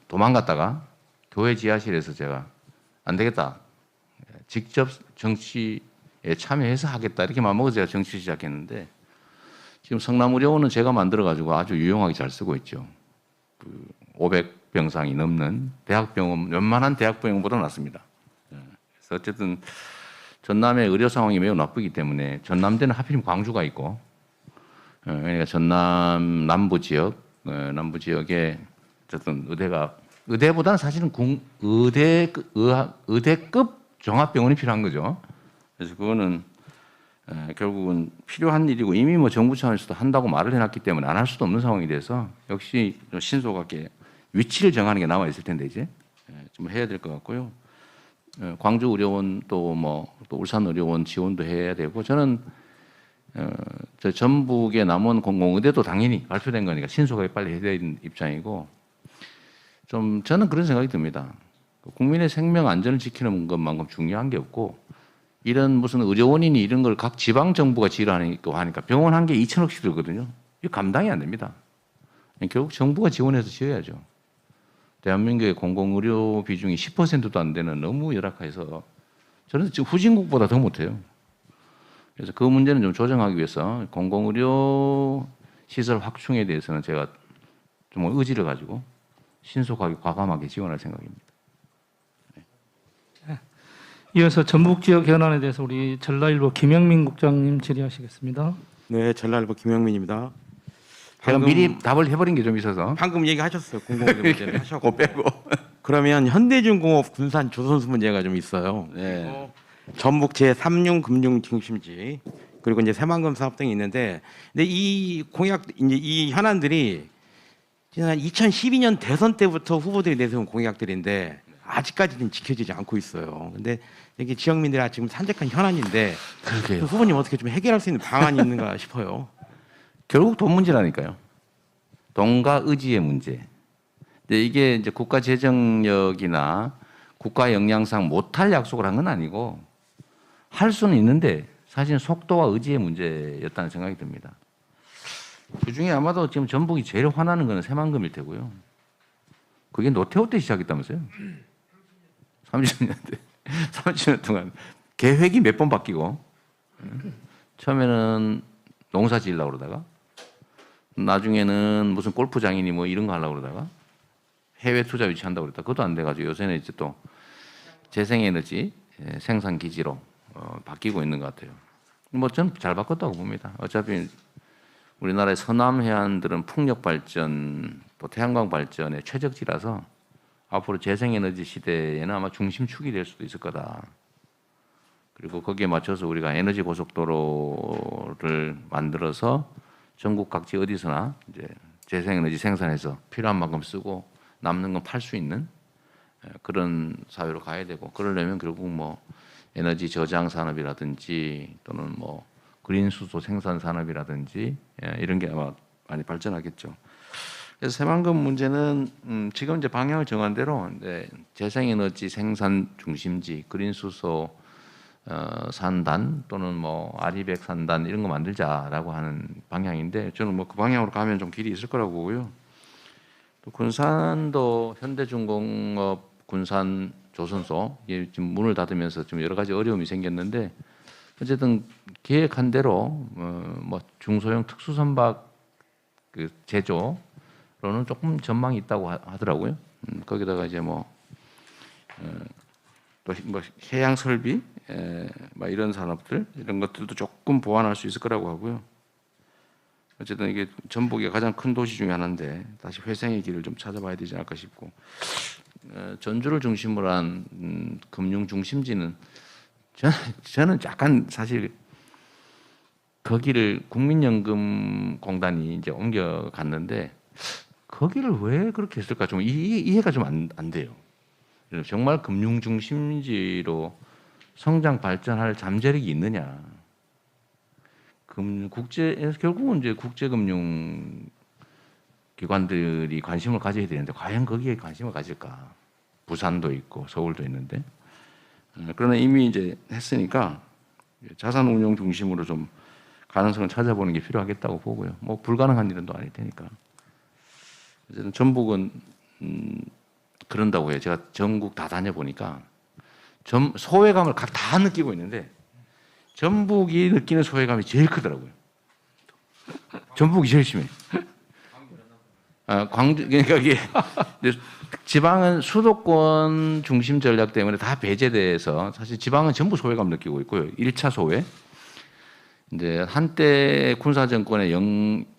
도망갔다가 교회 지하실에서 제가 안 되겠다. 직접 정치에 참여해서 하겠다. 이렇게 마음먹어서 제가 정치 시작했는데 지금 성남의료원은 제가 만들어가지고 아주 유용하게 잘 쓰고 있죠. 500병상이 넘는 대학병원, 웬만한 대학병원보다 낫습니다. 그래서 어쨌든 전남의 의료 상황이 매우 나쁘기 때문에 전남대는 하필이면 광주가 있고, 그러니까 전남 남부 지역에 어쨌든 의대보다는 사실은 의대급 종합병원이 필요한 거죠. 그래서 그거는 결국은 필요한 일이고 이미 뭐 정부 차원에서도 한다고 말을 해놨기 때문에 안 할 수도 없는 상황이 돼서 역시 좀 신속하게 위치를 정하는 게 남아 있을 텐데 이제 좀 해야 될 것 같고요. 광주 의료원 또 울산 의료원 지원도 해야 되고 저는 저 전북의 남원 공공의대도 당연히 발표된 거니까 신속하게 빨리 해야 되는 입장이고 좀 저는 그런 생각이 듭니다. 국민의 생명 안전을 지키는 것만큼 중요한 게 없고 이런 무슨 의료원이니 이런 걸 각 지방 정부가 지원하니까 병원 한 개 2천억씩 들거든요. 이거 감당이 안 됩니다. 결국 정부가 지원해서 지어야죠. 대한민국의 공공의료 비중이 10%도 안 되는 너무 열악해서 저는 지금 후진국보다 더 못해요. 그래서 그 문제는 좀 조정하기 위해서 공공의료 시설 확충에 대해서는 제가 좀 의지를 가지고 신속하게 과감하게 지원할 생각입니다. 이어서 전북 지역 현안에 대해서 우리 전라일보 김영민 국장님 질의하시겠습니다. 네, 전라일보 김영민입니다. 제가 미리 답을 해버린 게 좀 있어서 방금 얘기하셨어요. 공공의료 문제를 하셨고. 빼고. 그러면 현대중공업 군산 조선소 문제가 좀 있어요. 네. 그리고 전북 제3용 금융 중심지 그리고 이제 새만금 사업 등이 있는데, 근데 이 공약 이제 이 현안들이 지난 2012년 대선 때부터 후보들이 내세운 공약들인데 아직까지 좀 지켜지지 않고 있어요. 근데 이게 지역민들이 지금 산적한 현안인데 그러게요. 후보님 어떻게 좀 해결할 수 있는 방안이 있는가 싶어요. 결국 돈 문제라니까요. 돈과 의지의 문제. 근데 이게 이제 국가 재정력이나 국가 역량상 못할 약속을 한 건 아니고 할 수는 있는데 사실 속도와 의지의 문제였다는 생각이 듭니다. 그중에 아마도 지금 전북이 제일 화나는 거는 새만금일 테고요. 그게 노태우 때 시작했다면서요. 30년 동안 계획이 몇 번 바뀌고 처음에는 농사 지으려고 그러다가 나중에는 무슨 골프장이니 뭐 이런 거 하려고 그러다가 해외 투자 유치한다고 그랬다. 그것도 안 돼가지고 요새는 이제 또 재생에너지 생산 기지로 바뀌고 있는 것 같아요. 뭐 전 잘 바꿨다고 봅니다. 어차피 우리나라의 서남 해안들은 풍력 발전 또 태양광 발전의 최적지라서 앞으로 재생에너지 시대에는 아마 중심축이 될 수도 있을 거다. 그리고 거기에 맞춰서 우리가 에너지 고속도로를 만들어서 전국 각지 어디서나 이제 재생에너지 생산해서 필요한 만큼 쓰고 남는 건 팔 수 있는 그런 사회로 가야 되고, 그러려면 결국 뭐 에너지 저장 산업이라든지 또는 뭐 그린 수소 생산 산업이라든지 이런 게 아마 많이 발전하겠죠. 그래서 새만금 문제는 지금 이제 방향을 정한 대로 재생에너지 생산 중심지, 그린 수소 산단 또는 뭐 아리백 산단 이런 거 만들자라고 하는 방향인데 저는 뭐 그 방향으로 가면 좀 길이 있을 거라고 보고요. 또 군산도 현대중공업 군산 조선소 이게 지금 문을 닫으면서 좀 여러 가지 어려움이 생겼는데 어쨌든 계획한 대로 뭐 중소형 특수선박 그 제조로는 조금 전망이 있다고 하더라고요. 거기다가 이제 또 뭐 해양 설비 뭐 이런 산업들 이런 것들도 조금 보완할 수 있을 거라고 하고요. 어쨌든 이게 전북의 가장 큰 도시 중에 하나인데 다시 회생의 길을 좀 찾아봐야 되지 않을까 싶고, 전주를 중심으로 한 금융 중심지는 저는 약간 사실 거기를 국민연금공단이 이제 옮겨갔는데 거기를 왜 그렇게 했을까 좀 이해가 좀 안 돼요. 정말 금융 중심지로 성장 발전할 잠재력이 있느냐? 결국은 이제 국제금융 기관들이 관심을 가져야 되는데 과연 거기에 관심을 가질까? 부산도 있고 서울도 있는데 그러나 이미 이제 했으니까 자산운용 중심으로 좀 가능성을 찾아보는 게 필요하겠다고 보고요. 뭐 불가능한 일은 또 아닐 테니까. 어쨌든 전북은 그런다고 해요. 제가 전국 다 다녀보니까 소외감을 각 다 느끼고 있는데 전북이 느끼는 소외감이 제일 크더라고요. 전북이 제일 심해. 광주 그러니까 이게 지방은 수도권 중심 전략 때문에 다 배제돼서 사실 지방은 전부 소외감 느끼고 있고요. 1차 소외. 이제 한때 군사 정권의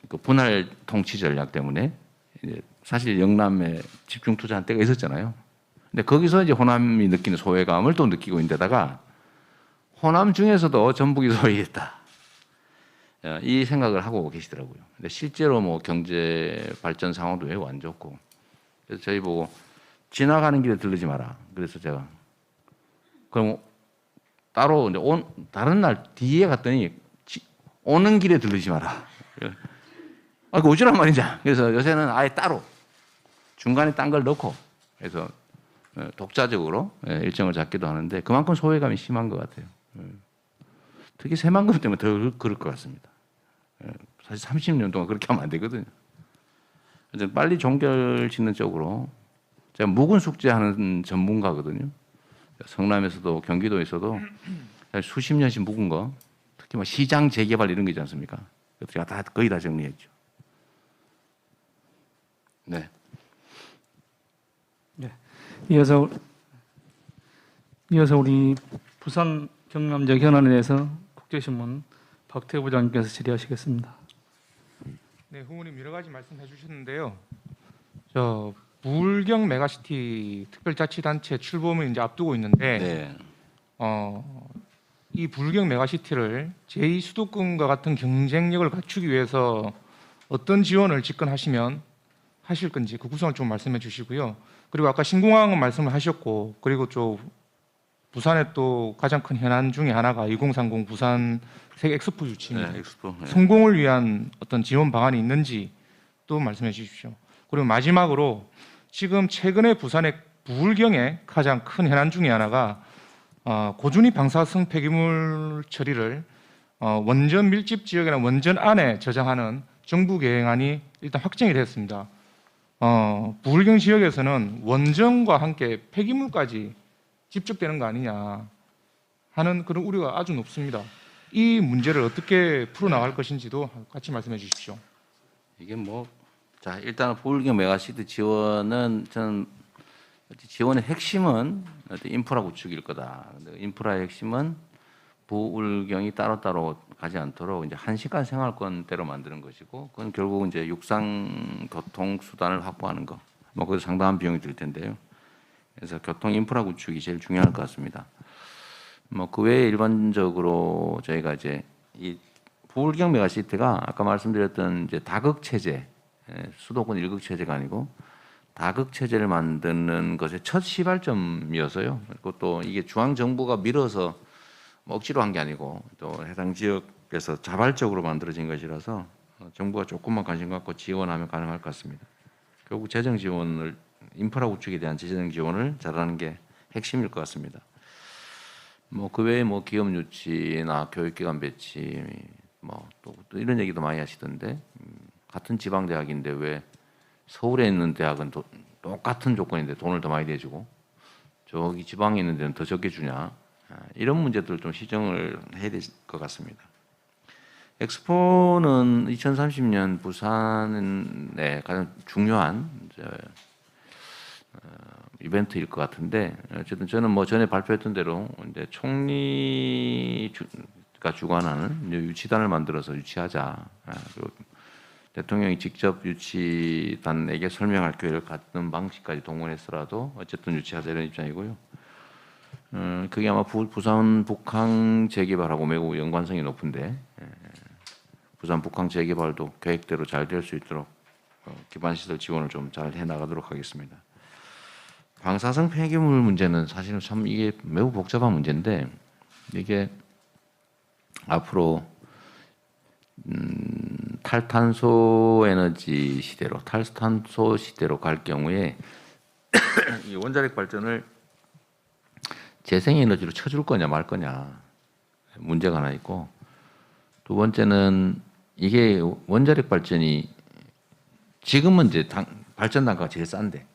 그 분할 통치 전략 때문에 이제 사실 영남에 집중 투자한 때가 있었잖아요. 근데 거기서 이제 호남이 느끼는 소외감을 또 느끼고 있는데다가 호남 중에서도 전북이 소외했다. 이 생각을 하고 계시더라고요. 근데 실제로 뭐 경제 발전 상황도 매우 안 좋고, 그래서 저희 보고 지나가는 길에 들르지 마라. 그래서 제가 그럼 따로 이제 다른 날 뒤에 갔더니 오는 길에 들르지 마라. 그 오지란 말이냐. 그래서 요새는 아예 따로 중간에 딴 걸 넣고 그래서 독자적으로 일정을 잡기도 하는데 그만큼 소외감이 심한 것 같아요. 특히 새만금 때문에 더 그럴 것 같습니다. 사실 30년 동안 그렇게 하면 안 되거든요. 그래서 빨리 종결 짓는 쪽으로 제가 묵은 숙제하는 전문가거든요. 성남에서도 경기도에서도 수십 년씩 묵은 거, 특히 뭐 시장 재개발 이런 거 있지 않습니까? 제가 다 거의 다 정리했죠. 네. 이어서 우리 부산 경남 지역 현안에 대해서 국제신문 박태우 부장님께서 질의하시겠습니다. 네, 후보님 여러 가지 말씀해 주셨는데요. 저 부울경 메가시티 특별자치단체 출범을 이제 앞두고 있는데 네. 이 부울경 메가시티를 제2 수도권과 같은 경쟁력을 갖추기 위해서 어떤 지원을 집권하시면 하실 건지 그 구성을 좀 말씀해 주시고요. 그리고 아까 신공항은 말씀을 하셨고, 그리고 또 부산의 또 가장 큰 현안 중에 하나가 2030 부산 세계 엑스포 유치입니다. 네, 엑스포. 네. 성공을 위한 어떤 지원 방안이 있는지 또 말씀해 주십시오. 그리고 마지막으로 지금 최근에 부산의 부울경의 가장 큰 현안 중에 하나가 고준위 방사성 폐기물 처리를 원전 밀집 지역이나 원전 안에 저장하는 정부 계획안이 일단 확정이 됐습니다. 부울경 지역에서는 원전과 함께 폐기물까지 집적되는 거 아니냐 하는 그런 우려가 아주 높습니다. 이 문제를 어떻게 풀어나갈 것인지도 같이 말씀해 주십시오. 이게 자, 일단 부울경 메가시티 지원은 저는 지원의 핵심은 인프라 구축일 거다. 근데 인프라의 핵심은 부울경이 따로따로 가지 않도록 이제 1시간 생활권대로 만드는 것이고, 그건 결국 이제 육상 교통 수단을 확보하는 거. 그것도 상당한 비용이 들 텐데요. 그래서 교통 인프라 구축이 제일 중요할 것 같습니다. 그 외에 일반적으로 저희가 이제 이 부울경 메가시티가 아까 말씀드렸던 이제 다극 체제, 수도권 일극 체제가 아니고 다극 체제를 만드는 것의 첫 시발점이어서요. 그것도 이게 중앙 정부가 밀어서 억지로 한 게 아니고 또 해당 지역에서 자발적으로 만들어진 것이라서 정부가 조금만 관심 갖고 지원하면 가능할 것 같습니다. 결국 재정 지원을 인프라 구축에 대한 재정 지원을 잘하는 게 핵심일 것 같습니다. 그 외에 기업 유치나 교육기관 배치 또 이런 얘기도 많이 하시던데 같은 지방 대학인데 왜 서울에 있는 대학은 똑같은 조건인데 돈을 더 많이 내주고 저기 지방에 있는 데는 더 적게 주냐, 이런 문제들을 좀 시정을 해야 될 것 같습니다. 엑스포는 2030년 부산의 가장 중요한 이벤트일 것 같은데, 어쨌든 저는 전에 발표했던 대로 이제 총리가 주관하는 유치단을 만들어서 유치하자. 그리고 대통령이 직접 유치단에게 설명할 기회를 갖는 방식까지 동원했더라도 어쨌든 유치하자 이런 입장이고요. 그게 아마 부산 북항 재개발하고 매우 연관성이 높은데, 부산 북항 재개발도 계획대로 잘 될 수 있도록 기반 시설 지원을 좀 잘 해나가도록 하겠습니다. 방사성 폐기물 문제는 사실은 참 이게 매우 복잡한 문제인데, 이게 앞으로 탈탄소 에너지 시대로, 탈탄소 시대로 갈 경우에 이 원자력 발전을 재생에너지로 쳐줄 거냐 말 거냐 문제가 하나 있고, 두 번째는 이게 원자력 발전이 지금은 이제 발전 단가가 제일 싼데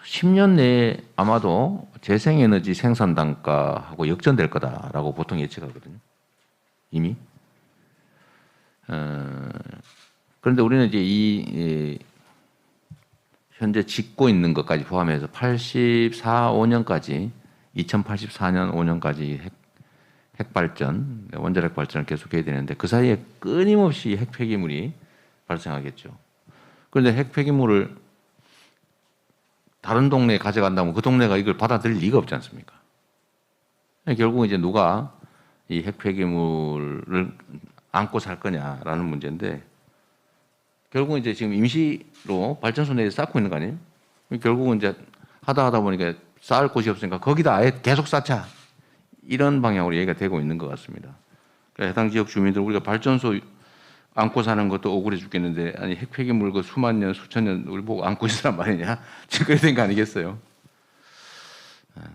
10년 내에 아마도 재생에너지 생산 단가하고 역전될 거다라고 보통 예측하거든요. 이미. 그런데 우리는 이제 이 현재 짓고 있는 것까지 포함해서 5년까지 2084년 5년까지 핵발전, 원자력 발전을 계속해야 되는데 그 사이에 끊임없이 핵 폐기물이 발생하겠죠. 그런데 핵 폐기물을 다른 동네에 가져간다면 그 동네가 이걸 받아들일 리가 없지 않습니까? 결국 이제 누가 이 핵 폐기물을 안고 살 거냐라는 문제인데 결국은 이제 지금 임시로 발전소 내에 쌓고 있는 거 아니에요? 결국은 이제 하다 보니까 쌓을 곳이 없으니까 거기다 아예 계속 쌓자. 이런 방향으로 얘기가 되고 있는 것 같습니다. 그러니까 해당 지역 주민들 우리가 발전소 안고 사는 것도 억울해 죽겠는데 아니 핵 폐기물 그 수만 년 수천 년 우리 보고 안고 있으란 말이냐? 지금 그래야 되는 거 아니겠어요?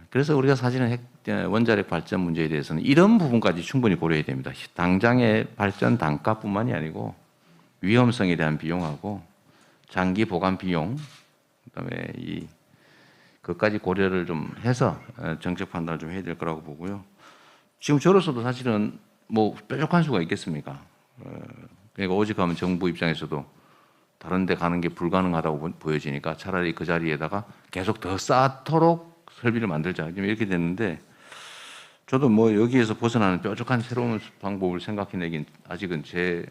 그래서 우리가 사실은 원자력 발전 문제에 대해서는 이런 부분까지 충분히 고려해야 됩니다. 당장의 발전 단가뿐만이 아니고 위험성에 대한 비용하고 장기 보관 비용, 그다음에 그것까지 고려를 좀 해서 정책 판단을 좀 해야 될 거라고 보고요. 지금 저로서도 사실은 뭐 뾰족한 수가 있겠습니까? 그러니까 오직 하면 정부 입장에서도 다른 데 가는 게 불가능하다고 보여지니까 차라리 그 자리에다가 계속 더 쌓도록 설비를 만들자. 이렇게 됐는데 저도 뭐 여기에서 벗어나는 뾰족한 새로운 방법을 생각해내긴 아직은 제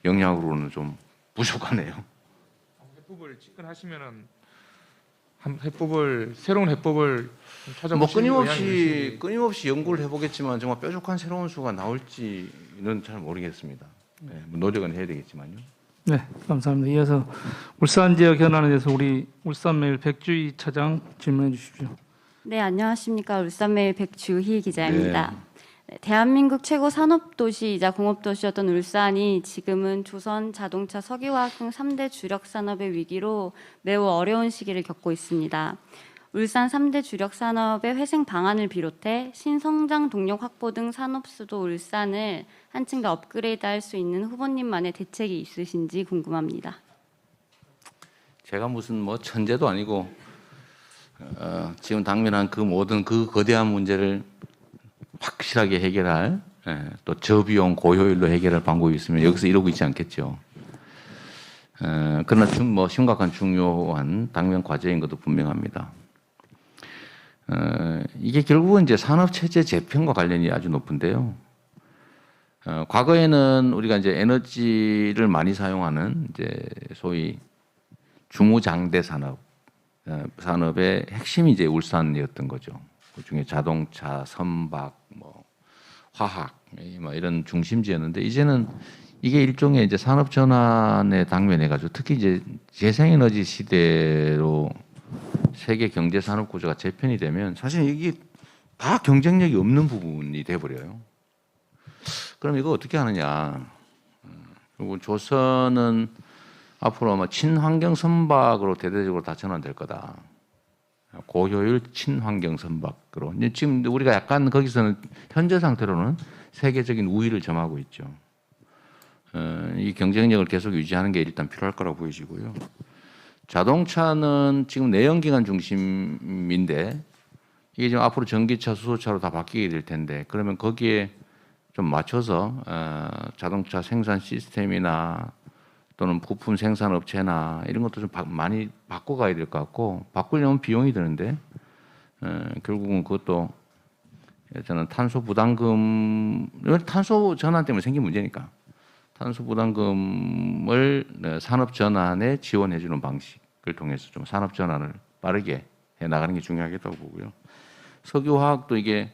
영역으로는 좀 부족하네요. 해법을 집권하시면은 새로운 해법을 찾아보시는 뭐 끊임없이 연구를 해보겠지만 정말 뾰족한 새로운 수가 나올지는 잘 모르겠습니다. 네, 뭐 노력은 해야 되겠지만요. 네, 감사합니다. 이어서 울산 지역 현안에 대해서 우리 울산매일 백주희 차장 질문해 주십시오. 네, 안녕하십니까. 울산매일 백주희 기자입니다. 네, 대한민국 최고 산업도시이자 공업도시였던 울산이 지금은 조선, 자동차, 석유화학 등 3대 주력 산업의 위기로 매우 어려운 시기를 겪고 있습니다. 울산 3대 주력 산업의 회생 방안을 비롯해 신성장 동력 확보 등 산업 수도 울산을 한층 더 업그레이드할 수 있는 후보님만의 대책이 있으신지 궁금합니다. 제가 무슨 뭐 천재도 아니고 지금 당면한 그 모든 그 거대한 문제를 확실하게 해결할 또 저비용 고효율로 해결할 방법이 있으면 여기서 이러고 있지 않겠죠. 그러나 뭐 심각한 중요한 당면 과제인 것도 분명합니다. 이게 결국은 이제 산업 체제 재편과 관련이 아주 높은데요. 과거에는 우리가 이제 에너지를 많이 사용하는 이제 소위 중후장대 산업의 핵심이 이제 울산이었던 거죠. 그 중에 자동차, 선박, 뭐 화학 뭐 이런 중심지였는데 이제는 이게 일종의 이제 산업 전환에 당면해가지고 특히 이제 재생에너지 시대로 세계 경제 산업 구조가 재편이 되면 사실 이게 다 경쟁력이 없는 부분이 돼버려요. 그럼 이거 어떻게 하느냐? 그리고 조선은 앞으로 아마 친환경 선박으로 대대적으로 다 전환될 거다. 고효율 친환경 선박으로. 지금 우리가 약간 거기서는 현재 상태로는 세계적인 우위를 점하고 있죠. 이 경쟁력을 계속 유지하는 게 일단 필요할 거라고 보여지고요. 자동차는 지금 내연기관 중심인데 이게 지금 앞으로 전기차, 수소차로 다 바뀌게 될 텐데 그러면 거기에 좀 맞춰서 자동차 생산 시스템이나 또는 부품 생산 업체나 이런 것도 좀 많이 바꿔가야 될 것 같고 바꾸려면 비용이 드는데 결국은 그것도 저는 탄소 부담금 탄소 전환 때문에 생긴 문제니까 탄소 부담금을 산업 전환에 지원해 주는 방식을 통해서 좀 산업 전환을 빠르게 해 나가는 게 중요하겠다고 보고요. 석유화학도 이게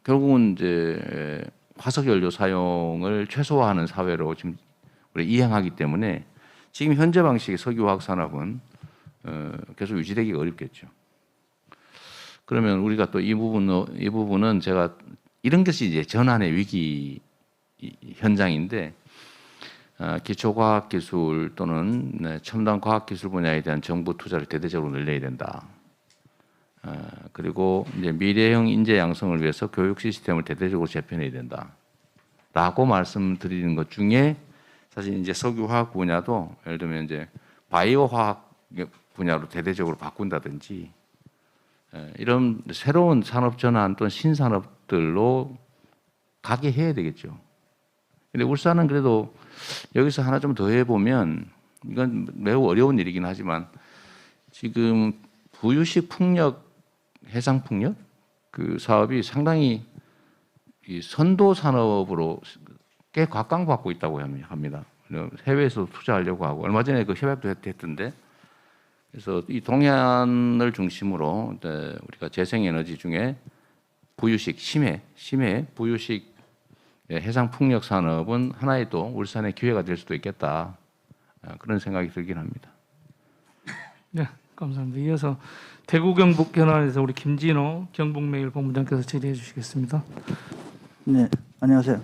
결국은 이제 화석 연료 사용을 최소화하는 사회로 지금 우리 이행하기 때문에 지금 현재 방식의 석유화학 산업은 계속 유지되기가 어렵겠죠. 그러면 우리가 또 이 부분은 제가 이런 것이 이제 전환의 위기 현장인데 기초과학기술 또는 첨단 과학기술 분야에 대한 정부 투자를 대대적으로 늘려야 된다. 그리고 이제 미래형 인재 양성을 위해서 교육 시스템을 대대적으로 재편해야 된다. 라고 말씀드리는 것 중에 사실 이제 석유화학 분야도 예를 들면 이제 바이오 화학 분야로 대대적으로 바꾼다든지 이런 새로운 산업 전환 또는 신산업들로 가게 해야 되겠죠. 근데 울산은 그래도 여기서 하나 좀 더 해보면 이건 매우 어려운 일이긴 하지만 지금 부유식 풍력, 해상 풍력 그 사업이 상당히 이 선도 산업으로 꽤 각광받고 있다고 합니다. 해외에서 투자하려고 하고 얼마 전에 그 협약도 했던데 그래서 이 동해안을 중심으로 우리가 재생에너지 중에 부유식 심해 부유식 해상 풍력 산업은 하나의 또 울산의 기회가 될 수도 있겠다 그런 생각이 들긴 합니다. 네, 감사합니다. 이어서 대구 경북 현안에서 우리 김진호 경북매일본부장께서 질의해 주시겠습니다. 네, 안녕하세요.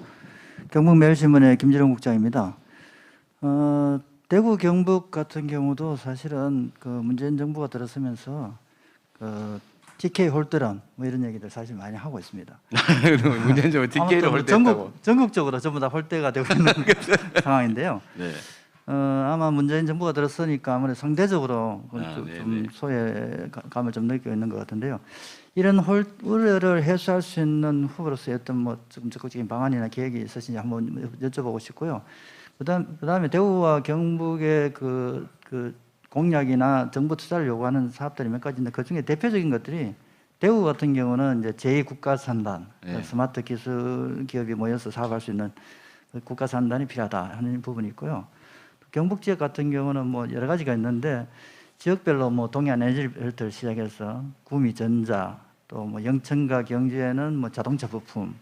경북매일신문의 김진호 국장입니다. 대구 경북 같은 경우도 사실은 그 문재인 정부가 들어서면서 그 TK 홀드런 뭐 이런 얘기들 사실 많이 하고 있습니다. 문재인 정부 TK를 홀대했다고. 전국적으로 전부 다 홀대가 되고 있는 상황인데요. 네. 아마 문재인 정부가 들었으니까 아무래도 상대적으로 네네. 좀 소외감을 좀 느끼고 있는 것 같은데요. 이런 우려를 해소할 수 있는 후보로서의 어떤 뭐 좀 적극적인 방안이나 계획이 있으신지 한번 여쭤보고 싶고요. 그다음에 대구와 경북의 그 공약이나 정부 투자를 요구하는 사업들이 몇 가지 있는데 그 중에 대표적인 것들이 대구 같은 경우는 이제 제2국가산단, 네. 스마트 기술 기업이 모여서 사업할 수 있는 국가산단이 필요하다 하는 부분이 있고요. 경북 지역 같은 경우는 뭐 여러 가지가 있는데 지역별로 뭐 동해안 에너지벨트를 시작해서 구미전자, 또 뭐 영천과 경주에는 뭐 자동차 부품,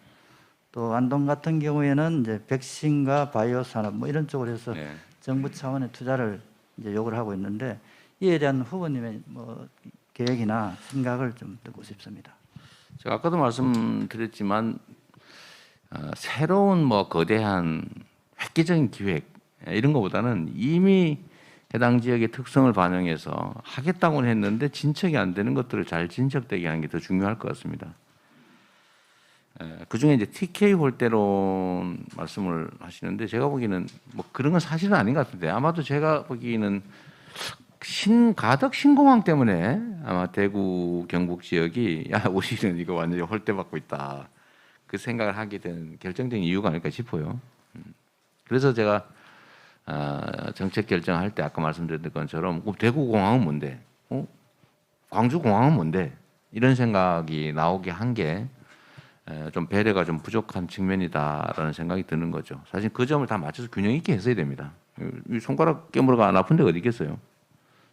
또 안동 같은 경우에는 이제 백신과 바이오 산업 뭐 이런 쪽으로 해서 네. 정부 차원의 투자를 이제 요구를 하고 있는데 이에 대한 후보님의 뭐 계획이나 생각을 좀 듣고 싶습니다. 제가 아까도 말씀드렸지만 새로운 뭐 거대한 획기적인 기획 이런 것보다는 이미 해당 지역의 특성을 반영해서 하겠다고는 했는데 진척이 안 되는 것들을 잘 진척되게 하는 게 더 중요할 것 같습니다. 그 중에 이제 TK 홀대론 말씀을 하시는데 제가 보기에는 뭐 그런 건 사실은 아닌 것 같은데 아마도 제가 보기에는 가덕 신공항 때문에 아마 대구 경북 지역이 야 우리는 이거 완전히 홀대받고 있다 그 생각을 하게 된 결정적인 이유가 아닐까 싶어요. 그래서 제가 정책 결정할 때 아까 말씀드렸던 것처럼 대구 공항은 뭔데, 광주 공항은 뭔데 이런 생각이 나오게 한 게 좀 배려가 좀 부족한 측면이다라는 생각이 드는 거죠. 사실 그 점을 다 맞춰서 균형 있게 했어야 됩니다. 이 손가락 깨물어가 안 아픈 데가 어디 있겠어요.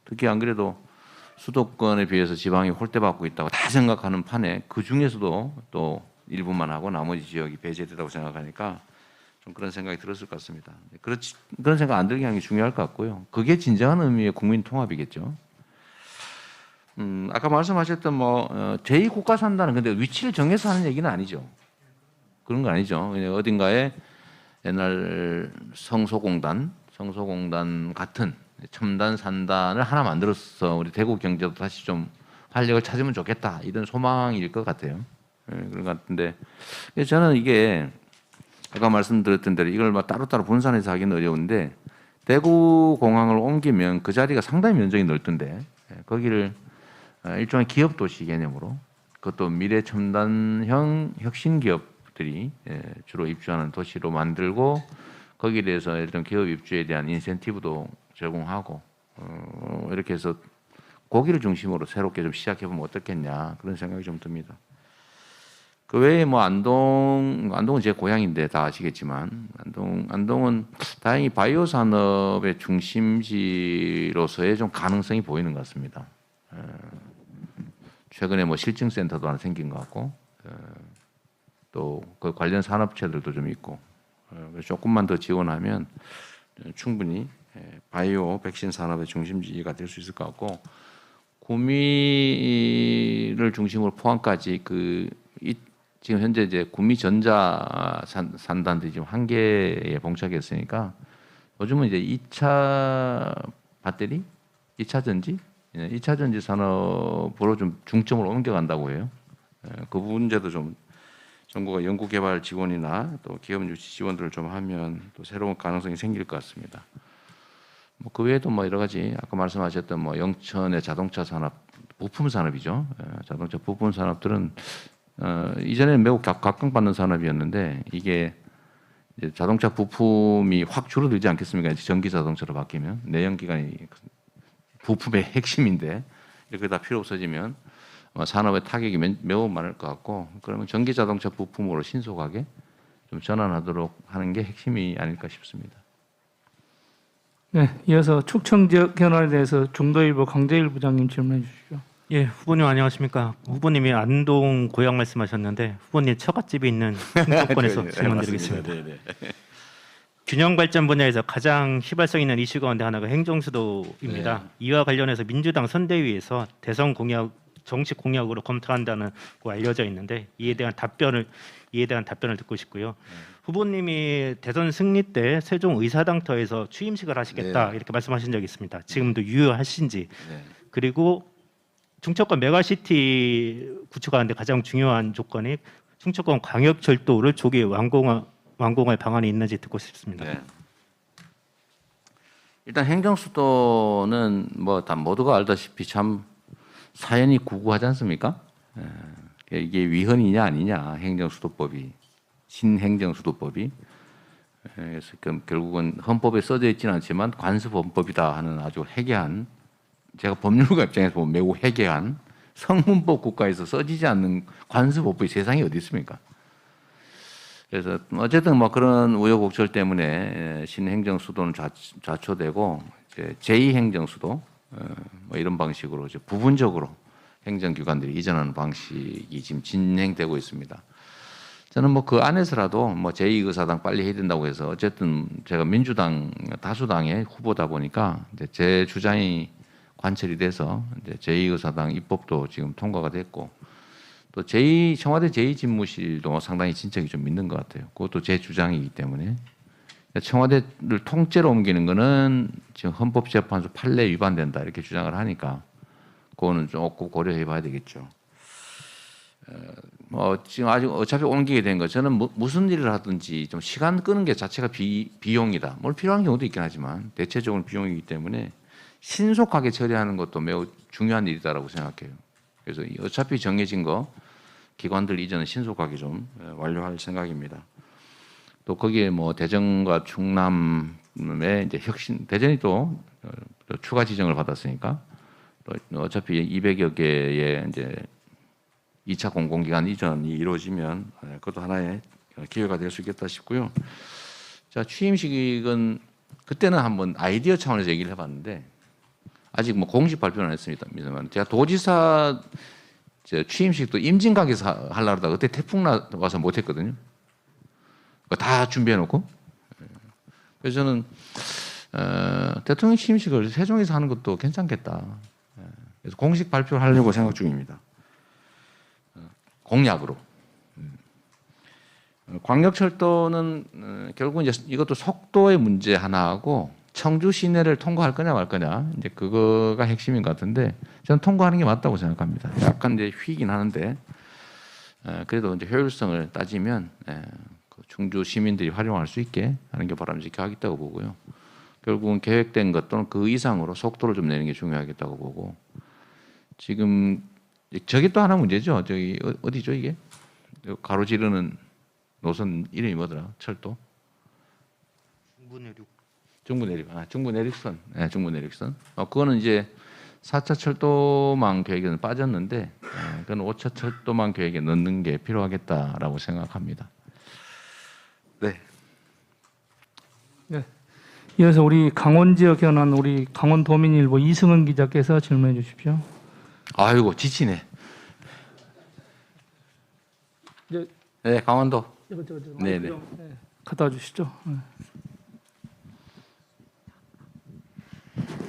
특히 안 그래도 수도권에 비해서 지방이 홀대받고 있다고 다 생각하는 판에 그 중에서도 또 일부만 하고 나머지 지역이 배제되다고 생각하니까 좀 그런 생각이 들었을 것 같습니다. 그런 생각 안 들게 하는 게 중요할 것 같고요. 그게 진정한 의미의 국민 통합이겠죠. 아까 말씀하셨던 뭐 제2국가산단은 근데 위치를 정해서 하는 얘기는 아니죠. 그런 거 아니죠. 어딘가에 옛날 성소공단 같은 첨단 산단을 하나 만들어서 우리 대구 경제도 다시 좀 활력을 찾으면 좋겠다 이런 소망일 것 같아요. 그런 것 같은데 저는 이게 아까 말씀드렸던 대로 이걸 막 따로따로 분산해서 하기는 어려운데 대구 공항을 옮기면 그 자리가 상당히 면적이 넓던데 거기를 일종의 기업 도시 개념으로 그것도 미래 첨단형 혁신 기업들이 주로 입주하는 도시로 만들고 거기에 대해서 일단 기업 입주에 대한 인센티브도 제공하고 이렇게 해서 거기를 중심으로 새롭게 좀 시작해 보면 어떻겠냐 그런 생각이 좀 듭니다. 그 외에 뭐 안동은 제 고향인데 다 아시겠지만 안동은 다행히 바이오 산업의 중심지로서의 좀 가능성이 보이는 것 같습니다. 최근에 뭐 실증센터도 하나 생긴 것 같고 또 그 관련 산업체들도 좀 있고 조금만 더 지원하면 충분히 바이오 백신 산업의 중심지가 될 수 있을 것 같고 구미를 중심으로 포항까지 지금 현재 이제 구미 전자 산단들이 지금 한 개에 봉착했으니까 요즘은 이제 2차 배터리, 2차 전지, 2차 전지 산업으로 좀 중점을 옮겨간다고 해요. 그 문제도 좀 정부가 연구개발 지원이나 또 기업 유치 지원들을 좀 하면 또 새로운 가능성이 생길 것 같습니다. 뭐 그 외에도 뭐 여러 가지 아까 말씀하셨던 뭐 영천의 자동차 산업, 부품 산업이죠. 자동차 부품 산업들은 이전에는 매우 각광받는 산업이었는데 이게 이제 자동차 부품이 확 줄어들지 않겠습니까? 이제 전기 자동차로 바뀌면 내연기관이 부품의 핵심인데 이렇게 다 필요 없어지면 산업의 타격이 매우 많을 것 같고 그러면 전기 자동차 부품으로 신속하게 좀 전환하도록 하는 게 핵심이 아닐까 싶습니다. 네, 이어서 축청 지역 개발에 대해서 중도일보 강재일 부장님 질문해 주시죠. 예, 후보님 안녕하십니까? 후보님이 안동 고향 말씀하셨는데 후보님 처갓집이 있는 충청권에서 질문드리겠습니다. 균형 발전 분야에서 가장 휘발성 있는 이슈 가운데 하나가 행정수도입니다. 이와 관련해서 민주당 선대위에서 대선 공약 정식 공약으로 검토한다는 거 알려져 있는데 이에 대한 답변을 듣고 싶고요. 후보님이 대선 승리 때 세종 의사당터에서 취임식을 하시겠다 이렇게 말씀하신 적이 있습니다. 지금도 유효하신지 그리고 충청권 메가시티 구축하는데 가장 중요한 조건이 충청권 광역철도를 조기에 완공할 방안이 있는지 듣고 싶습니다. 네. 일단 행정수도는 뭐 다 모두가 알다시피 참 사연이 구구하지 않습니까? 이게 위헌이냐 아니냐 행정수도법이 신행정수도법이 그래서 결국은 헌법에 써져 있지는 않지만 관습헌법이다 하는 아주 해괴한 제가 법률가 입장에서 보면 매우 해괴한 성문법 국가에서 써지지 않는 관습법이 세상에 어디 있습니까? 그래서 어쨌든 뭐 그런 우여곡절 때문에 신행정수도는 좌초되고 이제 제2행정수도 뭐 이런 방식으로 이제 부분적으로 행정기관들이 이전하는 방식이 지금 진행되고 있습니다. 저는 뭐 그 안에서라도 뭐 제2의사당 빨리 해야 된다고 해서 어쨌든 제가 민주당 다수당의 후보다 보니까 이제 제 주장이 관철이 돼서 이제 제2의사당 입법도 지금 통과가 됐고 또 청와대 제2집무실도 상당히 진척이 좀 있는 것 같아요. 그것도 제 주장이기 때문에 청와대를 통째로 옮기는 거는 지금 헌법재판소 판례 위반된다 이렇게 주장을 하니까 그거는 조금 고려해 봐야 되겠죠. 지금 아직 어차피 옮기게 된 거 저는 무슨 일을 하든지 좀 시간 끄는 게 자체가 비용이다. 물론 필요한 경우도 있긴 하지만 대체적으로 비용이기 때문에 신속하게 처리하는 것도 매우 중요한 일이다라고 생각해요. 그래서 어차피 정해진 거 기관들 이전은 신속하게 좀 완료할 생각입니다. 또 거기에 뭐 대전과 충남의 이제 혁신 대전이 또 추가 지정을 받았으니까 또 어차피 200여 개의 이제 2차 공공기관 이전이 이루어지면 그것도 하나의 기회가 될 수 있겠다 싶고요. 자, 취임식은 그때는 한번 아이디어 차원에서 얘기를 해봤는데 아직 뭐 공식 발표는 안 했습니다만 제가 도지사 취임식도 임진각에서 하려고 하다가 그때 태풍 와서 못했거든요. 다 준비해놓고 그래서 저는 대통령 취임식을 세종에서 하는 것도 괜찮겠다. 그래서 공식 발표를 하려고 생각 중입니다. 공약으로. 광역철도는 결국 이제 이것도 속도의 문제 하나하고 청주 시내를 통과할 거냐 말 거냐 이제 그거가 핵심인 것 같은데 저는 통과하는 게 맞다고 생각합니다. 약간 이제 휘긴 하는데 그래도 이제 효율성을 따지면 충주 시민들이 활용할 수 있게 하는 게 바람직하겠다고 보고요. 결국은 계획된 것 또는 그 이상으로 속도를 좀 내는 게 중요하겠다고 보고 지금 저게 또 하나 문제죠. 저기 어디죠 이게 가로지르는 노선 이름이 뭐더라? 철도? 중부내륙선. 네, 중부내륙선. 그거는 이제 4차 철도망 계획에는 빠졌는데 그건 5차 철도망 계획에 넣는 게 필요하겠다라고 생각합니다. 네. 네. 이어서 우리 강원 지역 현안 우리 강원도민일보 이승은 기자께서 질문해 주십시오. 아이고 지치네. 네, 강원도. 네네. 갖다 주시죠.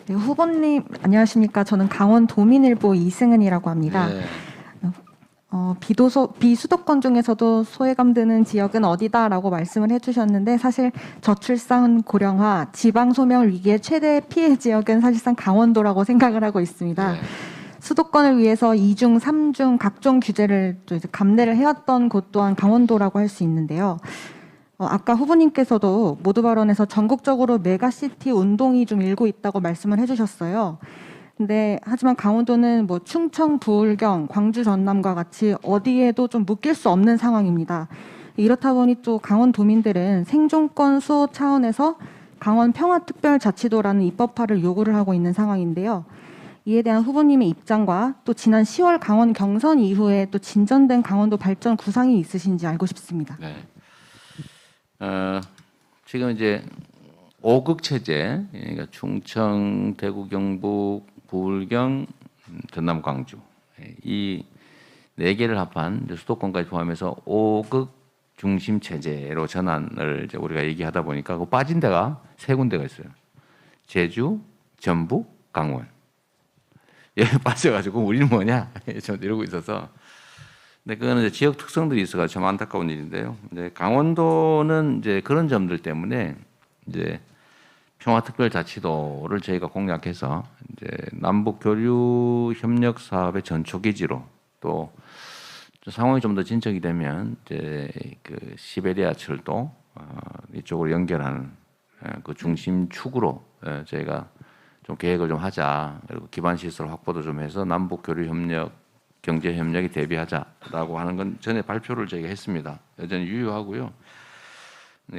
네, 후보님 안녕하십니까? 저는 강원도민일보 이승은이라고 합니다. 네. 비수도권 중에서도 소외감 드는 지역은 어디다라고 말씀을 해주셨는데 사실 저출산 고령화, 지방 소멸 위기의 최대 피해 지역은 사실상 강원도라고 생각을 하고 있습니다. 네. 수도권을 위해서 2중, 3중 각종 규제를 또 이제 감내를 해왔던 곳 또한 강원도라고 할 수 있는데요. 아까 후보님께서도 모두 발언에서 전국적으로 메가시티 운동이 좀 일고 있다고 말씀을 해주셨어요. 근데 하지만 강원도는 뭐 충청, 부울경, 광주, 전남과 같이 어디에도 좀 묶일 수 없는 상황입니다. 이렇다 보니 또 강원도민들은 생존권 수호 차원에서 강원 평화특별자치도라는 입법화를 요구를 하고 있는 상황인데요. 이에 대한 후보님의 입장과 또 지난 10월 강원 경선 이후에 또 진전된 강원도 발전 구상이 있으신지 알고 싶습니다. 네. 지금 이제 5극 체제, 그러니까 충청, 대구, 경북, 부울경, 전남, 광주 이 4개를 합한 수도권까지 포함해서 5극 중심 체제로 전환을 이제 우리가 얘기하다 보니까 그 빠진 데가 3군데가 있어요. 제주, 전북, 강원. 여기 빠져가지고 우리는 뭐냐 이러고 있어서. 근데 그거는 이제 지역 특성들이 있어서 참 안타까운 일인데요. 이제 강원도는 이제 그런 점들 때문에 이제 평화특별자치도를 저희가 공약해서 이제 남북 교류 협력 사업의 전초 기지로 또 상황이 좀 더 진척이 되면 이제 그 시베리아 철도 이쪽으로 연결하는 그 중심축으로 저희가 좀 계획을 좀 하자. 그리고 기반 시설 확보도 좀 해서 남북 교류 협력, 경제 협력에 대비하자라고 하는 건 전에 발표를 저희가 했습니다. 여전히 유효하고요.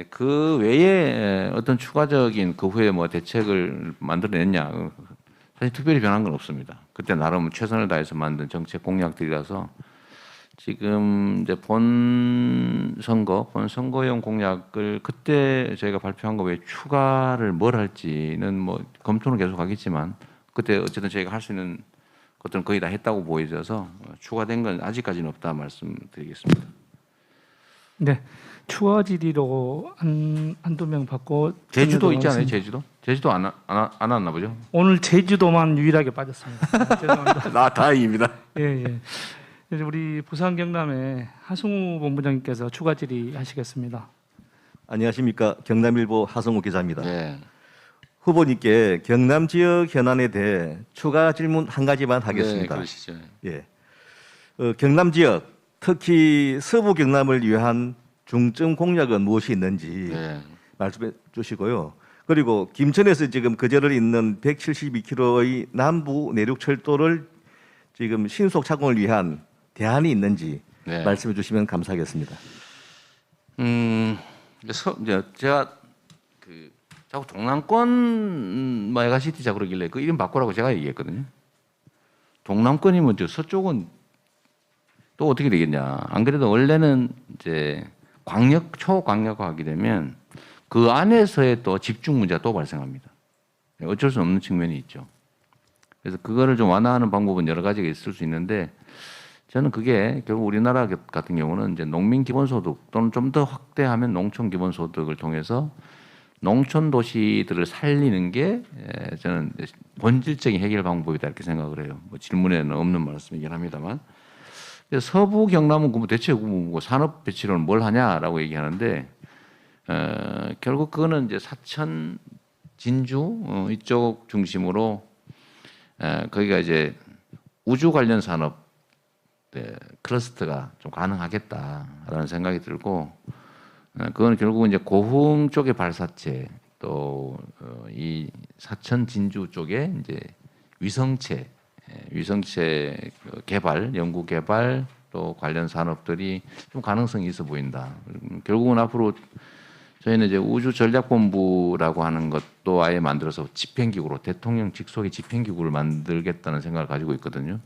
그 외에 어떤 추가적인 그 후에 뭐 대책을 만들어냈냐 사실 특별히 변한 건 없습니다. 그때 나름 최선을 다해서 만든 정책 공약들이라서 지금 이제 본 선거용 공약을 그때 저희가 발표한 거 외에 추가를 뭘 할지는 뭐 검토는 계속 하겠지만 그때 어쨌든 저희가 할 수 있는 것들은 거의 다 했다고 보여져서 추가된 건 아직까지는 없다 말씀드리겠습니다. 네. 추가 질의로 한두 명 받고 제주도 있지 않아요? 제주도 안 왔나 보죠? 오늘 제주도만 유일하게 빠졌습니다. 죄송합니다. 다행입니다. 예. 이제 우리 부산 경남의 하승우 본부장님께서 추가 질의하시겠습니다. 안녕하십니까. 경남일보 하승우 기자입니다. 네. 후보님께 경남 지역 현안에 대해 추가 질문 한 가지만 하겠습니다. 네, 그러시죠. 예. 경남 지역 특히 서부 경남을 위한 중점 공약은 무엇이 있는지 말씀해 주시고요. 그리고 김천에서 지금 거제를 잇는 172km의 남부 내륙 철도를 지금 신속 착공을 위한 대안이 있는지 말씀해 주시면 감사하겠습니다. 제가 자꾸 동남권 메가시티 자꾸 그러길래 그 이름 바꾸라고 제가 얘기했거든요. 동남권이면 저 서쪽은 또 어떻게 되겠냐. 안 그래도 원래는 이제 초광역화하게 되면 그 안에서의 또 집중 문제가 또 발생합니다. 어쩔 수 없는 측면이 있죠. 그래서 그거를 좀 완화하는 방법은 여러 가지가 있을 수 있는데 저는 그게 결국 우리나라 같은 경우는 이제 농민 기본소득 또는 좀 더 확대하면 농촌 기본소득을 통해서 농촌 도시들을 살리는 게 저는 본질적인 해결 방법이다 이렇게 생각을 해요. 뭐 질문에는 없는 말씀이긴 합니다만. 서부 경남은 대체 산업 배치로는 뭘 하냐라고 얘기하는데 결국 그거는 이제 사천, 진주 이쪽 중심으로 거기가 이제 우주 관련 산업 클러스터가 좀 가능하겠다라는 생각이 들고 그건 결국은 이제 고흥 쪽의 발사체 또 이 사천 진주 쪽에 이제 위성체 개발, 연구 개발 또 관련 산업들이 좀 가능성이 있어 보인다. 결국은 앞으로 저희는 이제 우주전략본부라고 하는 것도 아예 만들어서 집행기구로 대통령 직속의 집행기구를 만들겠다는 생각을 가지고 있거든요.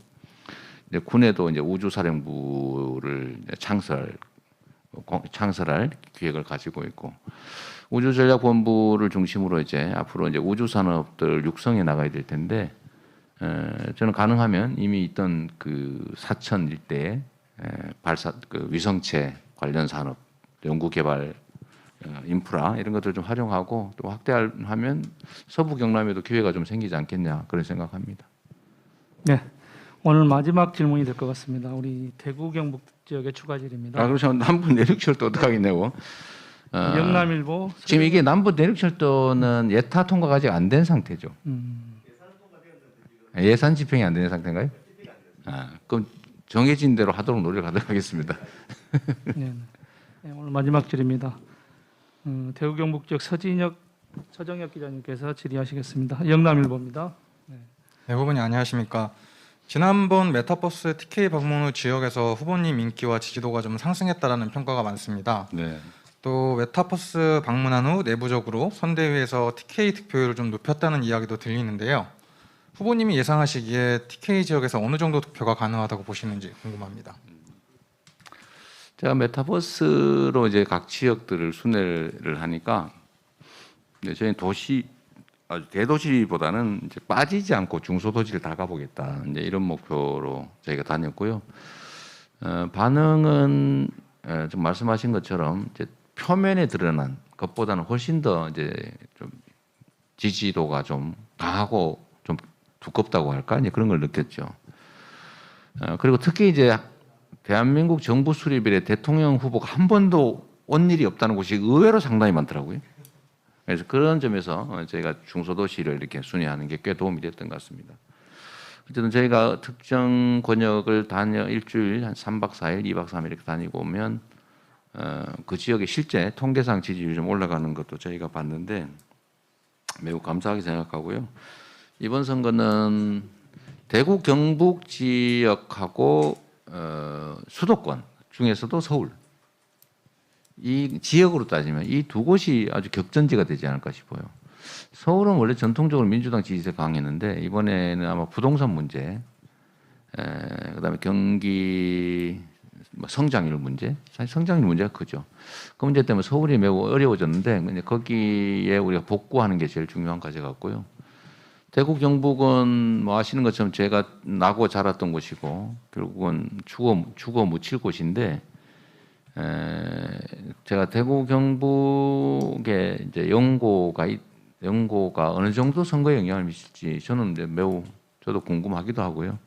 이제 군에도 이제 우주사령부를 창설할 기획을 가지고 있고 우주전략본부를 중심으로 이제 앞으로 이제 우주산업들 육성해 나가야 될 텐데 저는 가능하면 이미 있던 그 사천 일대에 그 위성체 관련 산업, 연구 개발, 인프라 이런 것들 좀 활용하고 또 확대하면 서부 경남에도 기회가 좀 생기지 않겠냐 그런 생각합니다. 네, 오늘 마지막 질문이 될 것 같습니다. 우리 대구 경북 지역의 추가 질의입니다. 그렇죠. 남부 내륙철도 어떡하겠냐고. 영남일보 지금 이게 남부 내륙철도는 예타 통과가 아직 안 된 상태죠. 예산 집행이 안 되는 상태인가요? 그럼 정해진 대로 하도록 노력하도록 하겠습니다. 네, 오늘 마지막 질의입니다. 대구 경북 지역 서정혁 기자님께서 질의하시겠습니다. 영남일보입니다. 네, 후보님 안녕하십니까? 지난번 메타버스 TK 방문 후 지역에서 후보님 인기와 지지도가 좀 상승했다라는 평가가 많습니다. 네. 또 메타버스 방문한 후 내부적으로 선대위에서 TK 득표율을 좀 높였다는 이야기도 들리는데요. 후보님이 예상하시기에 TK 지역에서 어느 정도 득표가 가능하다고 보시는지 궁금합니다. 제가 메타버스로 이제 각 지역들을 순회를 하니까 저희는 아주 대도시보다는 이제 빠지지 않고 중소도시를 다 가보겠다, 이제 이런 목표로 저희가 다녔고요. 반응은 좀 말씀하신 것처럼 이제 표면에 드러난 것보다는 훨씬 더 이제 좀 지지도가 좀 강하고 좀 두껍다고 할까, 이제 그런 걸 느꼈죠. 그리고 특히 이제 대한민국 정부 수립 이래 대통령 후보가 한 번도 온 일이 없다는 곳이 의외로 상당히 많더라고요. 그래서 그런 점에서 저희가 중소도시를 이렇게 순회하는 게 꽤 도움이 됐던 것 같습니다. 어쨌든 저희가 특정 권역을 일주일 한 3박 4일, 2박 3일 이렇게 다니고 오면 그 지역의 실제 통계상 지지율이 좀 올라가는 것도 저희가 봤는데 매우 감사하게 생각하고요. 이번 선거는 대구 경북 지역하고 수도권 중에서도 서울, 이 지역으로 따지면 이 두 곳이 아주 격전지가 되지 않을까 싶어요. 서울은 원래 전통적으로 민주당 지지세가 강했는데 이번에는 아마 부동산 문제, 그다음에 경기 성장률 문제, 사실 성장률 문제가 크죠. 그 문제 때문에 서울이 매우 어려워졌는데 거기에 우리가 복구하는 게 제일 중요한 과제 같고요. 대구 경북은 뭐 아시는 것처럼 제가 나고 자랐던 곳이고 결국은 죽어 묻힐 곳인데, 제가 대구 경북에 이제 연고가 어느 정도 선거에 영향을 미칠지 저는 이제 매우 저도 궁금하기도 하고요.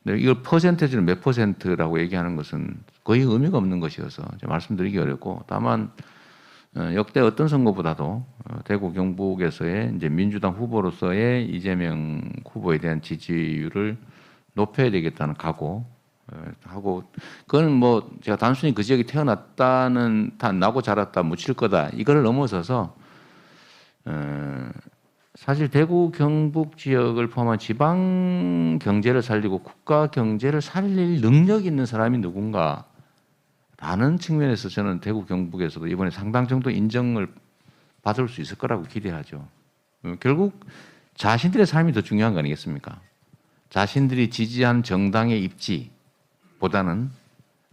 근데 이걸 퍼센테이지를 몇 퍼센트라고 얘기하는 것은 거의 의미가 없는 것이어서 말씀드리기 어렵고, 다만 역대 어떤 선거보다도 대구 경북에서의 이제 민주당 후보로서의 이재명 후보에 대한 지지율을 높여야 되겠다는 각오 하고, 그건 뭐 제가 단순히 그 지역이 나고 자랐다 묻힐 거다 이걸 넘어서서 사실 대구 경북 지역을 포함한 지방 경제를 살리고 국가 경제를 살릴 능력 있는 사람이 누군가 라는 측면에서 저는 대구 경북에서도 이번에 상당 정도 인정을 받을 수 있을 거라고 기대하죠. 결국 자신들의 삶이 더 중요한 거 아니겠습니까? 자신들이 지지한 정당의 입지보다는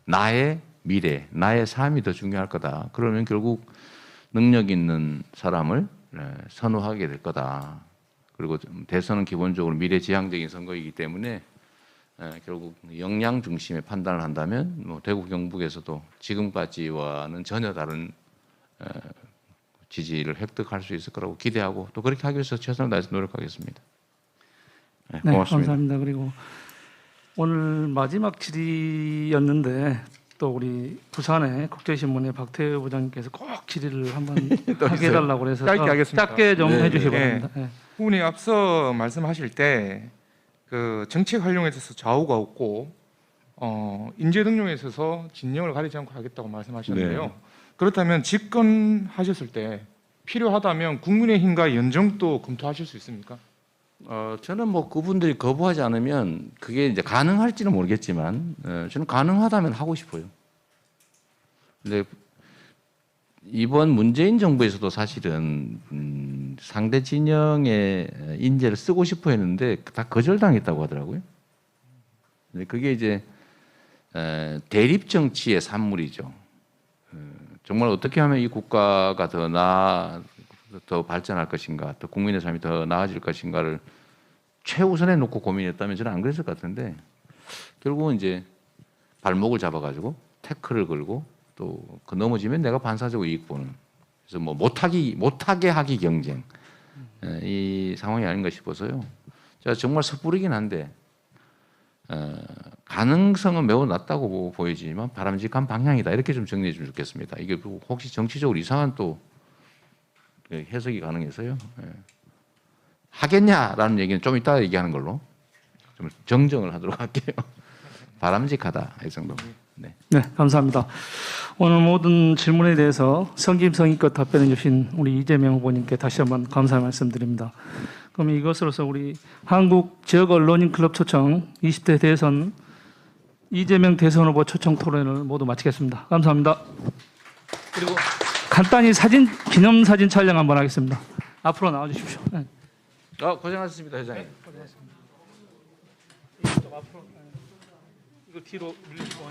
나의 미래, 나의 삶이 더 중요할 거다. 그러면 결국 능력 있는 사람을 선호하게 될 거다. 그리고 대선은 기본적으로 미래지향적인 선거이기 때문에 결국 역량 중심의 판단을 한다면 뭐 대구 경북에서도 지금까지와는 전혀 다른 지지를 획득할 수 있을 거라고 기대하고 또 그렇게 하기 위해서 최선을 다해서 노력하겠습니다. 네, 고맙습니다. 감사합니다. 그리고 오늘 마지막 질의였는데 또 우리 부산의 국제신문의 박태우 부장님께서 꼭 질의를 한번 하게 해달라고 그래서 짧게 하겠습니다. 짧게 좀 네. 해주시기 네. 바랍니다. 네. 후보님 앞서 말씀하실 때 그 정책 활용에 있어서 좌우가 없고 인재 등용에 있어서 진영을 가리지 않고 하겠다고 말씀하셨는데요. 네. 그렇다면 집권하셨을 때 필요하다면 국민의힘과 연정도 검토하실 수 있습니까? 저는 뭐 그분들이 거부하지 않으면 그게 이제 가능할지는 모르겠지만 저는 가능하다면 하고 싶어요. 근데 이번 문재인 정부에서도 사실은 상대 진영의 인재를 쓰고 싶어 했는데 다 거절당했다고 하더라고요. 근데 그게 이제 대립 정치의 산물이죠. 정말 어떻게 하면 이 국가가 더 발전할 것인가, 더 국민의 삶이 더 나아질 것인가를 최우선에 놓고 고민했다면 저는 안 그랬을 것 같은데 결국은 이제 발목을 잡아가지고 태클을 걸고 또 그 넘어지면 내가 반사적으로 이익 보는, 그래서 뭐 못하게 하기 경쟁, 이 상황이 아닌가 싶어서요. 제가 정말 섣부르긴 한데 가능성은 매우 낮다고 보이지만 바람직한 방향이다, 이렇게 좀 정리해 주면 좋겠습니다. 이게 혹시 정치적으로 이상한 또 해석이 가능해서요. 하겠냐라는 얘기는 좀 이따 얘기하는 걸로 좀 정정을 하도록 할게요. 바람직하다, 이 정도. 네. 네, 감사합니다. 오늘 모든 질문에 대해서 성김성의껏 답변해 주신 우리 이재명 후보님께 다시 한번 감사의 말씀드립니다. 그럼 이것으로서 우리 한국 지역 언론인 클럽 초청 20대 대선 이재명 대선 후보 초청 토론을 모두 마치겠습니다. 감사합니다. 그리고 간단히 기념 사진 촬영 한번 하겠습니다. 앞으로 나와 주십시오. 네. 고생하셨습니다, 회장님. 고생하셨습니다. 이쪽 앞으로, 이거 뒤로 밀리고.